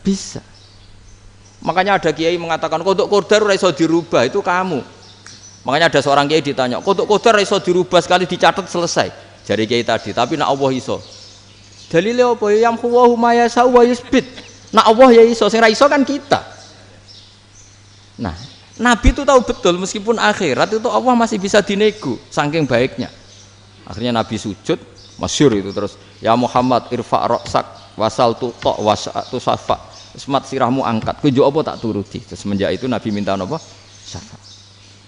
bisa. Makanya ada kiai mengatakan kodok qadar ora iso dirubah, itu kamu. Makanya ada seorang kiai ditanya, kodok qadar ora iso dirubah sekali dicatat selesai. Jadi kiai tadi, tapi nak Allah iso. Dalile apa ya yang huwa ma yasha wa yusbit. Nak Allah ya iso, sing ra iso kan kita. Nah, Nabi itu tahu betul meskipun akhirat itu Allah masih bisa dinego saking baiknya. Akhirnya Nabi sujud, masyhur itu terus, ya Muhammad irfa' ra'sak wasal tu tok wasatu safa semat sirahmu angkat kowe njuk apa tak turuti. Semenjak itu Nabi minta napa syafaat.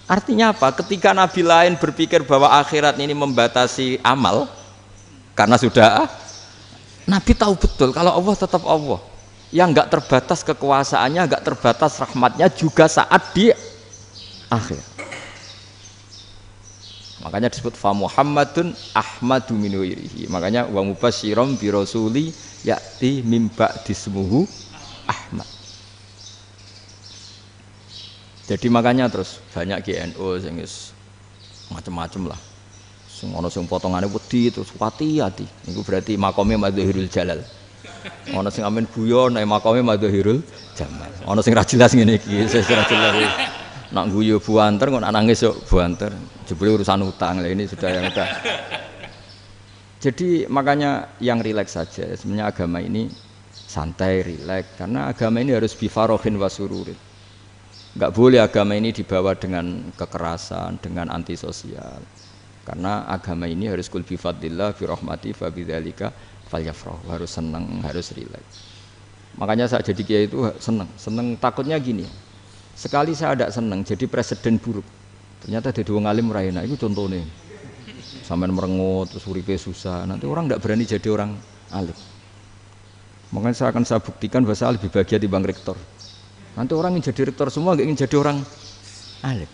Artinya apa? Ketika Nabi lain berpikir bahwa akhirat ini membatasi amal karena sudah Nabi tahu betul kalau Allah tetap Allah yang enggak terbatas kekuasaannya, enggak terbatas rahmatnya juga saat di akhir. Makanya disebut fa Muhammadun Ahmadu min wirihi. Makanya wa mubasyiram bi rasuli ya'ti mim ba'di ismuhu Ahmad. Jadi makanya terus banyak GNU sing wis macam-macam lah. Sing ana sing potongane wedi terus hati-hati. Niku berarti makome Madhahirul Jalal. Ana sing amen guyon nek makome Madhahirul Jamal. Ana sing ra jelas ngene iki, sing ra jelas. Nak guyu buanter kok nangis yo buanter. Jebule urusan utang lah ini sudah yang udah. Jadi makanya yang rileks saja. Sebenarnya agama ini santai, rileks karena agama ini harus bifarohin wasururin. Enggak boleh agama ini dibawa dengan kekerasan, dengan antisosial. Karena agama ini harus kul bi fadlillah bi rahmati fa bidzalika falyafrahu. Harus senang, harus rileks. Makanya saya jadi kiai itu senang takutnya gini. Sekali saya tidak senang jadi presiden buruk. Ternyata ada dua ngalim raina itu contohnya. Sampai merengut terus uripe susah. Nanti orang tidak berani jadi orang alim. Makanya saya buktikan bahwa saya lebih bahagia dibanding rektor. Nanti orang ingin jadi rektor semua, nggak ingin jadi orang alim.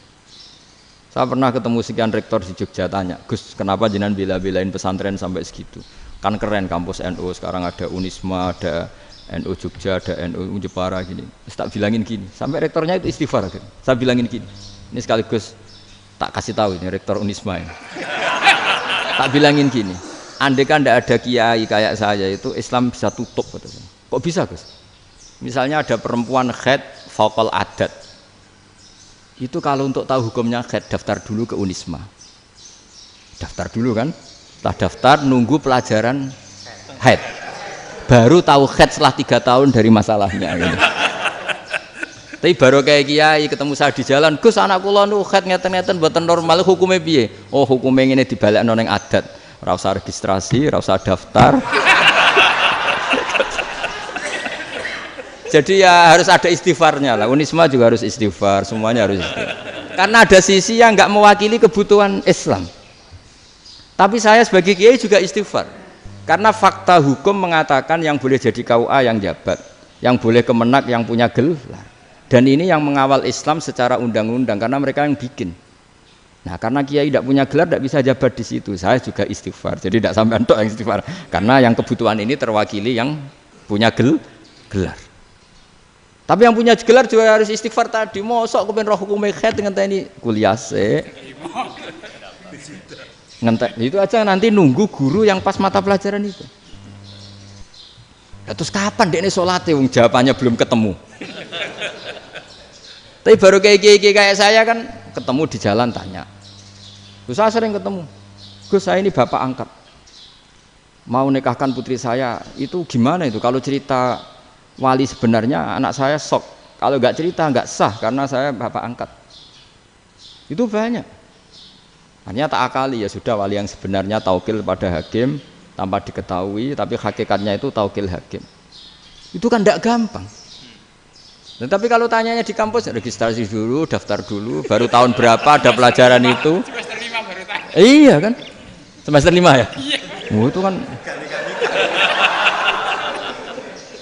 Saya pernah ketemu sekian rektor di Jogja tanya, Gus, kenapa jenengan bela-belain pesantren sampai segitu? Kan keren kampus NU, sekarang ada Unisma, ada NU Jogja, ada NU Jepara gini. Terus tak bilangin gini, sampai rektornya itu istighfar kan. Saya bilangin gini, ini sekaligus tak kasih tahu ini rektor Unisma ini. Tak bilangin gini, andai kan tidak ada kiai kayak saya itu Islam bisa tutup. Kok bisa Gus? Misalnya ada perempuan haid faqal adat. Itu kalau untuk tahu hukumnya haid daftar dulu ke Unisma. Daftar dulu kan? Setelah daftar nunggu pelajaran haid. Baru tahu haid setelah 3 tahun dari masalahnya gitu. Tapi baru kayak kiai ketemu saya di jalan, Gus anak kula nu haid ngeten-ngeten mboten normal hukumnya piye? Oh, hukumnya ngene dibalekno ning adat. Ora usah registrasi, ora usah daftar. Jadi ya harus ada istighfarnya lah. Unisma juga harus istighfar, semuanya harus istighfar. Karena ada sisi yang nggak mewakili kebutuhan Islam. Tapi saya sebagai kiai juga istighfar. Karena fakta hukum mengatakan yang boleh jadi KUA yang jabat, yang boleh kemenak yang punya gelar. Dan ini yang mengawal Islam secara undang-undang karena mereka yang bikin. Nah, karena kiai tidak punya gelar tidak bisa jabat di situ. Saya juga istighfar. Jadi tidak sampai entok yang istighfar. Karena yang kebutuhan ini terwakili yang punya gelar. Tapi yang punya gelar juga harus istighfar tadi. Mosok kepen roh hukum haid ngenteni kuliah se. Ngentek itu aja nanti nunggu guru yang pas mata pelajaran itu. Terus kapan dekne salate wong jawabannya belum ketemu. Tapi baru kayak saya kan ketemu di jalan tanya. Terus saya sering ketemu. Gus saya ini bapak angkat. Mau nikahkan putri saya itu gimana itu kalau cerita wali sebenarnya anak saya sok, kalau nggak cerita nggak sah karena saya bapak angkat. Itu banyak. Hanya tak akali ya sudah wali yang sebenarnya taukil pada hakim tanpa diketahui, tapi hakikatnya itu taukil hakim. Itu kan tidak gampang. Dan tapi kalau tanyanya di kampus registrasi dulu, daftar dulu, baru tahun berapa ada pelajaran itu? Semester 5 baru tanya. Iya kan? Semester 5 ya? Iya. Oh, itu kan.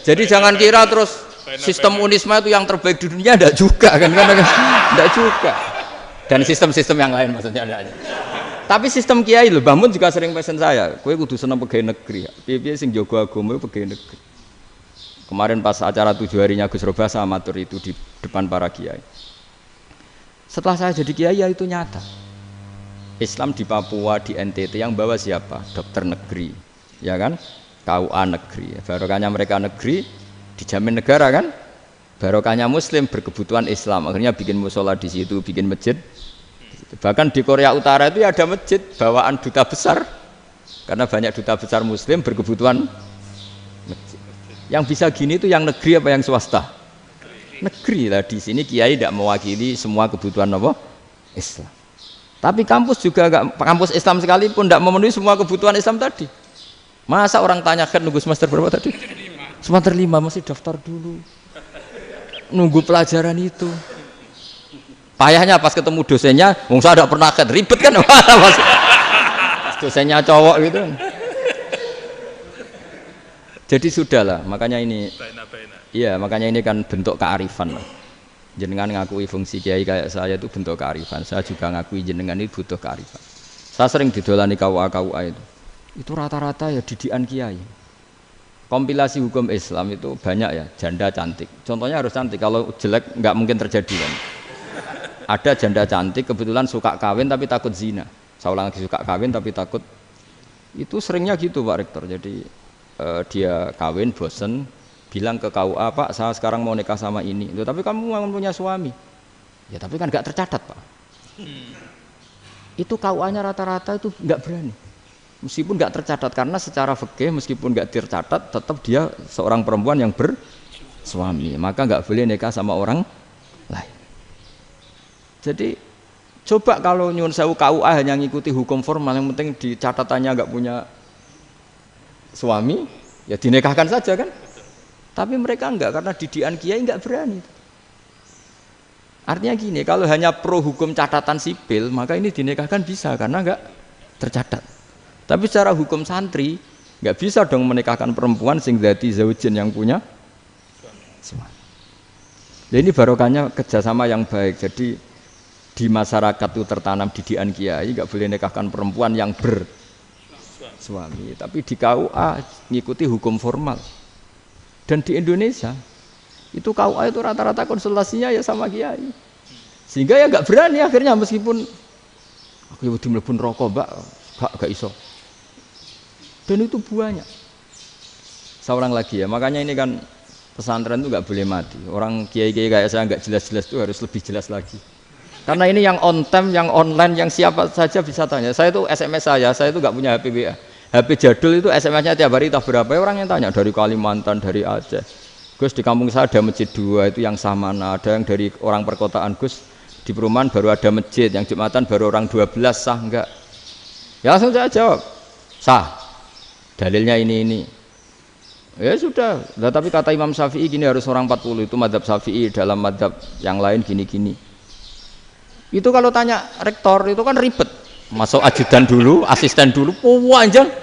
Jadi jangan kira terus sistem Unisma itu yang terbaik di dunia, enggak juga kan, enggak juga. Dan sistem-sistem yang lain maksudnya ada. Tapi sistem kiai lho, Mbah Mun juga sering pesen saya, kowe kudu seneng pegawai negeri. Piye-piye sing jaga agama pegawai negeri. Kemarin pas acara 7 harinya Gus Robasa matur itu di depan para kiai. Setelah saya jadi kiai ya itu nyata. Islam di Papua, di NTT yang bawa siapa? Dokter negeri, ya kan? KUA negeri, barokahnya mereka negeri dijamin negara kan, barokahnya Muslim berkebutuhan Islam, akhirnya bikin musola di situ, bikin masjid. Bahkan di Korea Utara itu ya ada masjid bawaan duta besar, karena banyak duta besar Muslim berkebutuhan masjid. Yang bisa gini itu yang negeri apa yang swasta? Negeri lah. Di sini kiai tidak mewakili semua kebutuhan apa? Islam. Tapi kampus juga enggak, kampus Islam sekalipun tidak memenuhi semua kebutuhan Islam tadi. Masa orang tanya kan nunggu semester berapa tadi? Semester 5 masih daftar dulu. Nunggu pelajaran itu. Payahnya pas ketemu dosennya, wong saya tidak pernah ribet kan, pas dosennya cowok gitu. Jadi sudahlah, makanya ini, iya makanya ini kan bentuk kearifan lah. Jenengan ngakui fungsi kiai kayak saya itu bentuk kearifan. Saya juga ngakui jenengan itu butuh kearifan. Saya sering didolani KUA itu rata-rata ya didikan kiai. Kompilasi hukum Islam itu banyak ya, janda cantik. Contohnya harus cantik, kalau jelek nggak mungkin terjadi kan. Ada janda cantik kebetulan suka kawin tapi takut zina. Saya ulang lagi, suka kawin tapi takut. Itu seringnya gitu Pak Rektor. Jadi dia kawin bosen, bilang ke KUA, Pak saya sekarang mau nikah sama ini. Loh, tapi kamu mau punya suami. Ya tapi kan nggak tercatat Pak. Itu KUA-nya rata-rata itu nggak berani. Meskipun nggak tercatat, karena secara fikih meskipun nggak tercatat tetap dia seorang perempuan yang bersuami, maka nggak boleh nikah sama orang lain. Jadi coba kalau nyun sewu KUA hanya ngikuti hukum formal, yang penting di catatannya nggak punya suami, ya dinikahkan saja kan. Tapi mereka enggak, karena didikan kiai nggak berani. Artinya gini, kalau hanya pro hukum catatan sipil, maka ini dinikahkan bisa karena nggak tercatat. Tapi secara hukum santri nggak bisa dong menikahkan perempuan sing dadi zaujin yang punya suami. Ini barokahnya kerjasama yang baik. Jadi di masyarakat itu tertanam didikan kiai, nggak boleh nikahkan perempuan yang bersuami. Tapi di KUA ngikuti hukum formal. Dan di Indonesia itu KUA itu rata-rata konsultasinya ya sama kiai. Sehingga ya nggak berani akhirnya, meskipun aku ya mlebu rokok mbak, gak iso. Dan itu banyak. Saya ulang lagi ya, makanya ini kan pesantren itu nggak boleh mati. Orang kiai-kiai kayak saya nggak jelas-jelas itu harus lebih jelas lagi. Karena ini yang on time, yang online, yang siapa saja bisa tanya. Saya itu SMS saya itu nggak punya HP WA. HP jadul itu SMS-nya tiap hari tak berapa, orang yang tanya dari Kalimantan, dari Aceh. Gus di kampung saya ada masjid 2 itu yang Samana, ada yang dari orang perkotaan, Gus di perumahan baru ada masjid, yang Jumatan baru orang 12, sah enggak? Ya langsung saya jawab, sah. Dalilnya ini. Ya sudah, nah, tapi kata Imam Syafi'i gini harus orang 40, itu madzhab Syafi'i, dalam madzhab yang lain gini-gini. Itu kalau tanya rektor itu kan ribet. Masuk ajudan dulu, asisten dulu, panjang.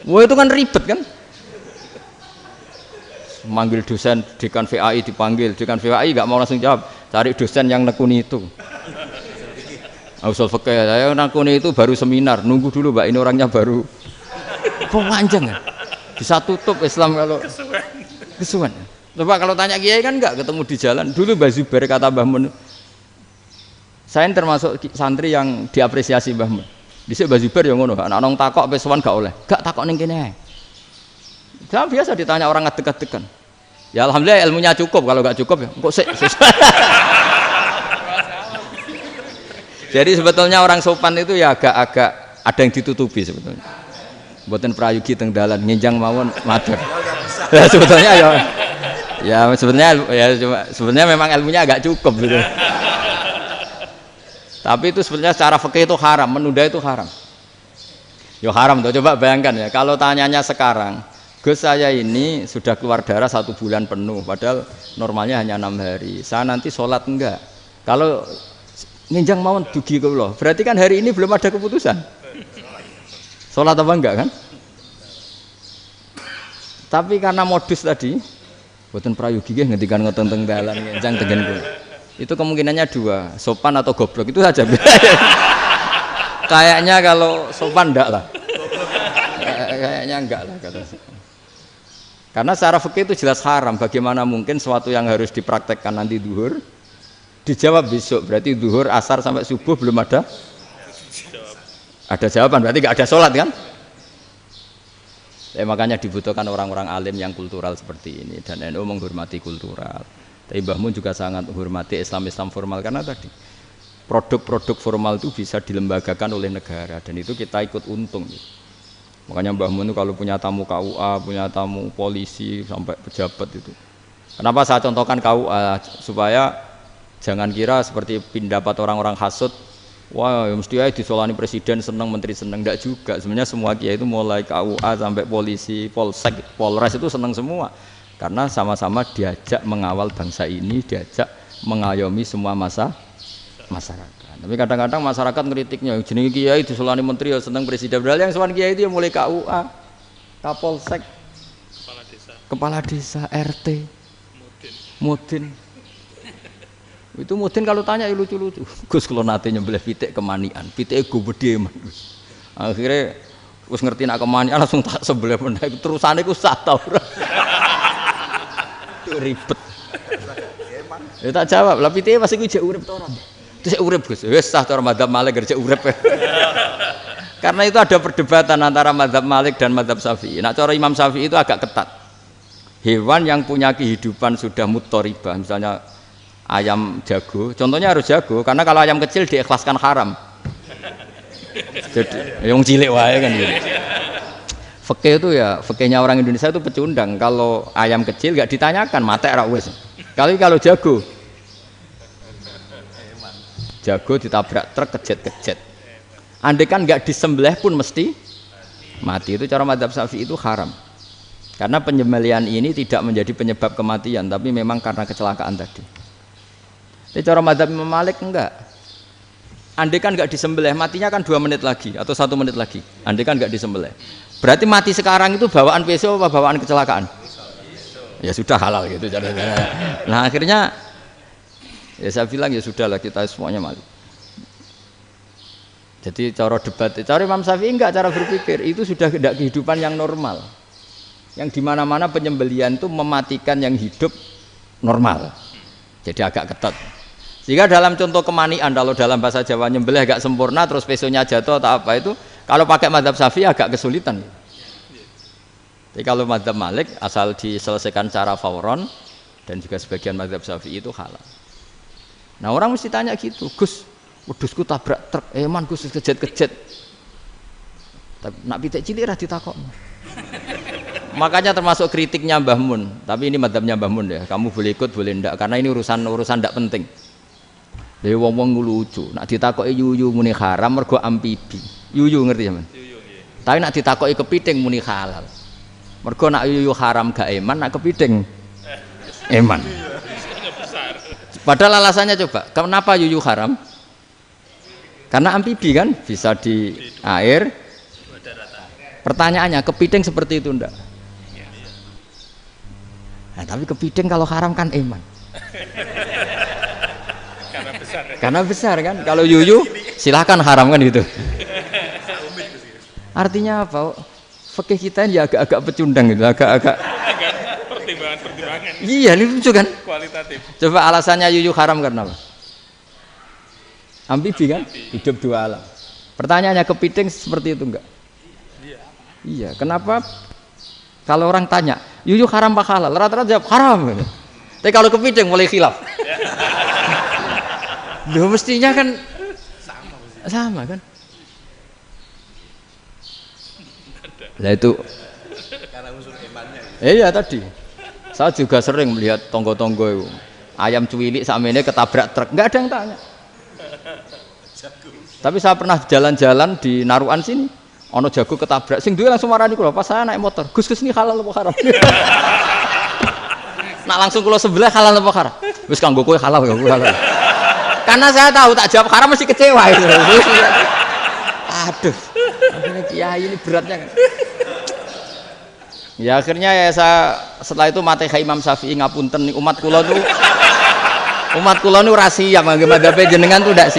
Wah itu kan ribet kan? Manggil dosen, dekan VAI dipanggil, dekan VAI nggak mau langsung jawab, cari dosen yang nekuni itu. Usul fikih, saya nekuni itu baru seminar, nunggu dulu mbak, ini orangnya baru. Panjang kan? Bisa tutup Islam kalau kesuwen. Coba kalau tanya kiai kan enggak, ketemu di jalan. Dulu Mbah Zubair kata Mbah Mun, saya termasuk santri yang diapresiasi Mbah Mun. Dhisik Mbah Zubair yang ngono, anak nong takok pesuan gak oleh. Gak takok ning kene. Jangan biasa ditanya orang ngadeg-adegan. Ya alhamdulillah ilmunya cukup, kalau enggak cukup ya kok sik. Jadi sebetulnya orang sopan itu ya agak-agak ada yang ditutupi sebetulnya. Mboten prayogi teng dalan nginjang mawon matur. Ya sebetulnya ya sebenarnya memang ilmunya agak cukup gitu. Tapi itu sebenarnya secara fikih itu haram, menunda itu haram. Yo haram tuh, coba bayangkan ya, kalau tanyanya sekarang, Gus saya ini sudah keluar darah 1 bulan penuh, padahal normalnya hanya 6 hari. Saya nanti sholat enggak? Kalau nginjang mawon dugi kula, berarti kan hari ini belum ada keputusan. Sholat apa enggak kan? Tapi karena modus tadi, boten prayogi nggih ngendikan ngoten teng dalan nginjang tengen kula. Itu kemungkinannya 2, sopan atau goblok, itu saja. Kayaknya kalau sopan enggak lah. Kayaknya enggak lah kata. Karena secara fikih itu jelas haram. Bagaimana mungkin sesuatu yang harus dipraktekkan nanti zuhur dijawab besok, berarti zuhur, asar sampai subuh belum ada jawaban, berarti enggak ada sholat kan? Ya, makanya dibutuhkan orang-orang alim yang kultural seperti ini, dan NU menghormati kultural. Tapi Mbah Mun juga sangat menghormati Islam formal, karena tadi produk-produk formal itu bisa dilembagakan oleh negara, dan itu kita ikut untung. Makanya Mbah Mun itu kalau punya tamu KUA, punya tamu polisi sampai pejabat itu. Kenapa saya contohkan KUA? Supaya jangan kira seperti pendapat orang-orang hasud, Wah, ya mesti aja disolani presiden seneng, menteri seneng, enggak juga. Sebenarnya semua kiai itu mulai KUA sampai polisi, polsek, polres itu seneng semua. Karena sama-sama diajak mengawal bangsa ini, diajak mengayomi semua masyarakat. Tapi kadang-kadang masyarakat ngeritiknya, jenenge kiai disolani menteri ya seneng presiden. Padahal yang sowan kiai itu ya mulai KUA, Kapolsek, kepala desa, RT, Mudin. Itu mudin kalau tanya ya lucu-lucu. Gus kalau nate nyembelih pitik kemanian, pitike gede man. Akhirnya wis ngerti nak kemanian langsung tak sebelah meneh. Terusane ku sah ta ora. Ribet. Ya tak jawab, lah pitike pas iku jek urip ta ora? Terus urip Gus. Wis sah cara madzhab Malik kerja urip. Karena itu ada perdebatan antara madzhab Malik dan madzhab Syafi'i. Nah cara Imam Syafi'i itu agak ketat. Hewan yang punya kehidupan sudah mutharibah, misalnya ayam jago, contohnya harus jago, karena kalau ayam kecil diikhlaskan haram. Jadi yang cilik wae kan gitu. Fikih itu ya, fikihnya orang Indonesia itu pecundang. Kalau ayam kecil nggak ditanyakan, mate ra wis. Kalau jago ditabrak truk kejet-kejet. Andai kan nggak disembelih pun mesti mati. Itu cara madzhab Syafi'i itu haram. Karena penyembelihan ini tidak menjadi penyebab kematian, tapi memang karena kecelakaan tadi. Tapi cara madzhab Imam Malik enggak. Andai kan enggak disembelih, matinya kan 2 menit lagi atau 1 menit lagi. Andai kan enggak disembelih. Berarti mati sekarang itu bawaan pisau apa bawaan kecelakaan? Ya sudah halal gitu caranya. Nah akhirnya ya saya bilang ya sudahlah kita semuanya mati. Jadi cara debat, cara Imam Syafi'i enggak, cara berpikir itu sudah tidak kehidupan yang normal. Yang dimana-mana penyembelihan itu mematikan yang hidup normal. Jadi agak ketat. Sehingga dalam contoh kemanian, kalau dalam bahasa Jawa nyembelih agak sempurna terus pesonya jatuh atau apa itu, kalau pakai madzhab Syafi'i agak kesulitan. Jadi kalau madzhab Malik asal diselesaikan secara fauron dan juga sebagian madzhab Syafi'i itu halal. Nah orang mesti tanya gitu, Gus, wedhusku tabrak truk, man Gus kejet-kejet. Tapi nak pitik cilik ra ditakokno. Makanya termasuk kritiknya Mbah Mun, tapi ini madzhabnya Mbah Mun ya. Kamu boleh ikut boleh ndak karena ini urusan ndak penting. Dewe wong-wong lucu, nak ditakoki yuyu muni haram mergo amfibi. Yuyu ngerti sampean? Yuyu nggih. Tapi nak ditakoki kepiting muni halal. Mergo nak yuyu haram gak eman, nak kepiting eman. Padahal alasannya coba, kenapa yuyu haram? Karena amfibi kan, bisa di air. Pertanyaannya, kepiting seperti itu ndak? Nah, tapi kepiting kalau haram kan eman. Karena besar kan. Kalau yuyu silahkan haram kan gitu. Artinya apa? Fikih kita ya agak-agak pecundang gitu, agak-agak pertimbangan. Iya, ini lucu kan? Kualitatif. Coba alasannya yuyu haram karena apa? Amfibi kan? Hidup 2 alam. Pertanyaannya kepiting seperti itu enggak? Iya. Kenapa? Kalau orang tanya, yuyu haram apa halal? Rata-rata jawab haram. Tapi kalau kepiting mulai khilaf. Loh mestinya kan sama kan? Nah itu karena unsur imannya. Iya tadi. Saya juga sering melihat tonggo-tonggo itu. Ayam cuwilik sakmene ketabrak truk, enggak ada yang tanya. Tapi saya pernah jalan-jalan di Narukan sini. Ono jago ketabrak, sing duwe langsung marani kula pas saya naik motor. Gus ini halal apa haram? Nak langsung kula sebelah halal apa haram? Wis kanggo kowe halal ya halal. Karena saya tahu tak jawab haram mesti kecewa itu. Aduh. Akhirnya kiai ini beratnya kan. Ya akhirnya ya saya setelah itu mate Imam Syafi'i ngapunten umat kula nu ora siap mangke madzhab jenengan tuh ndak siap.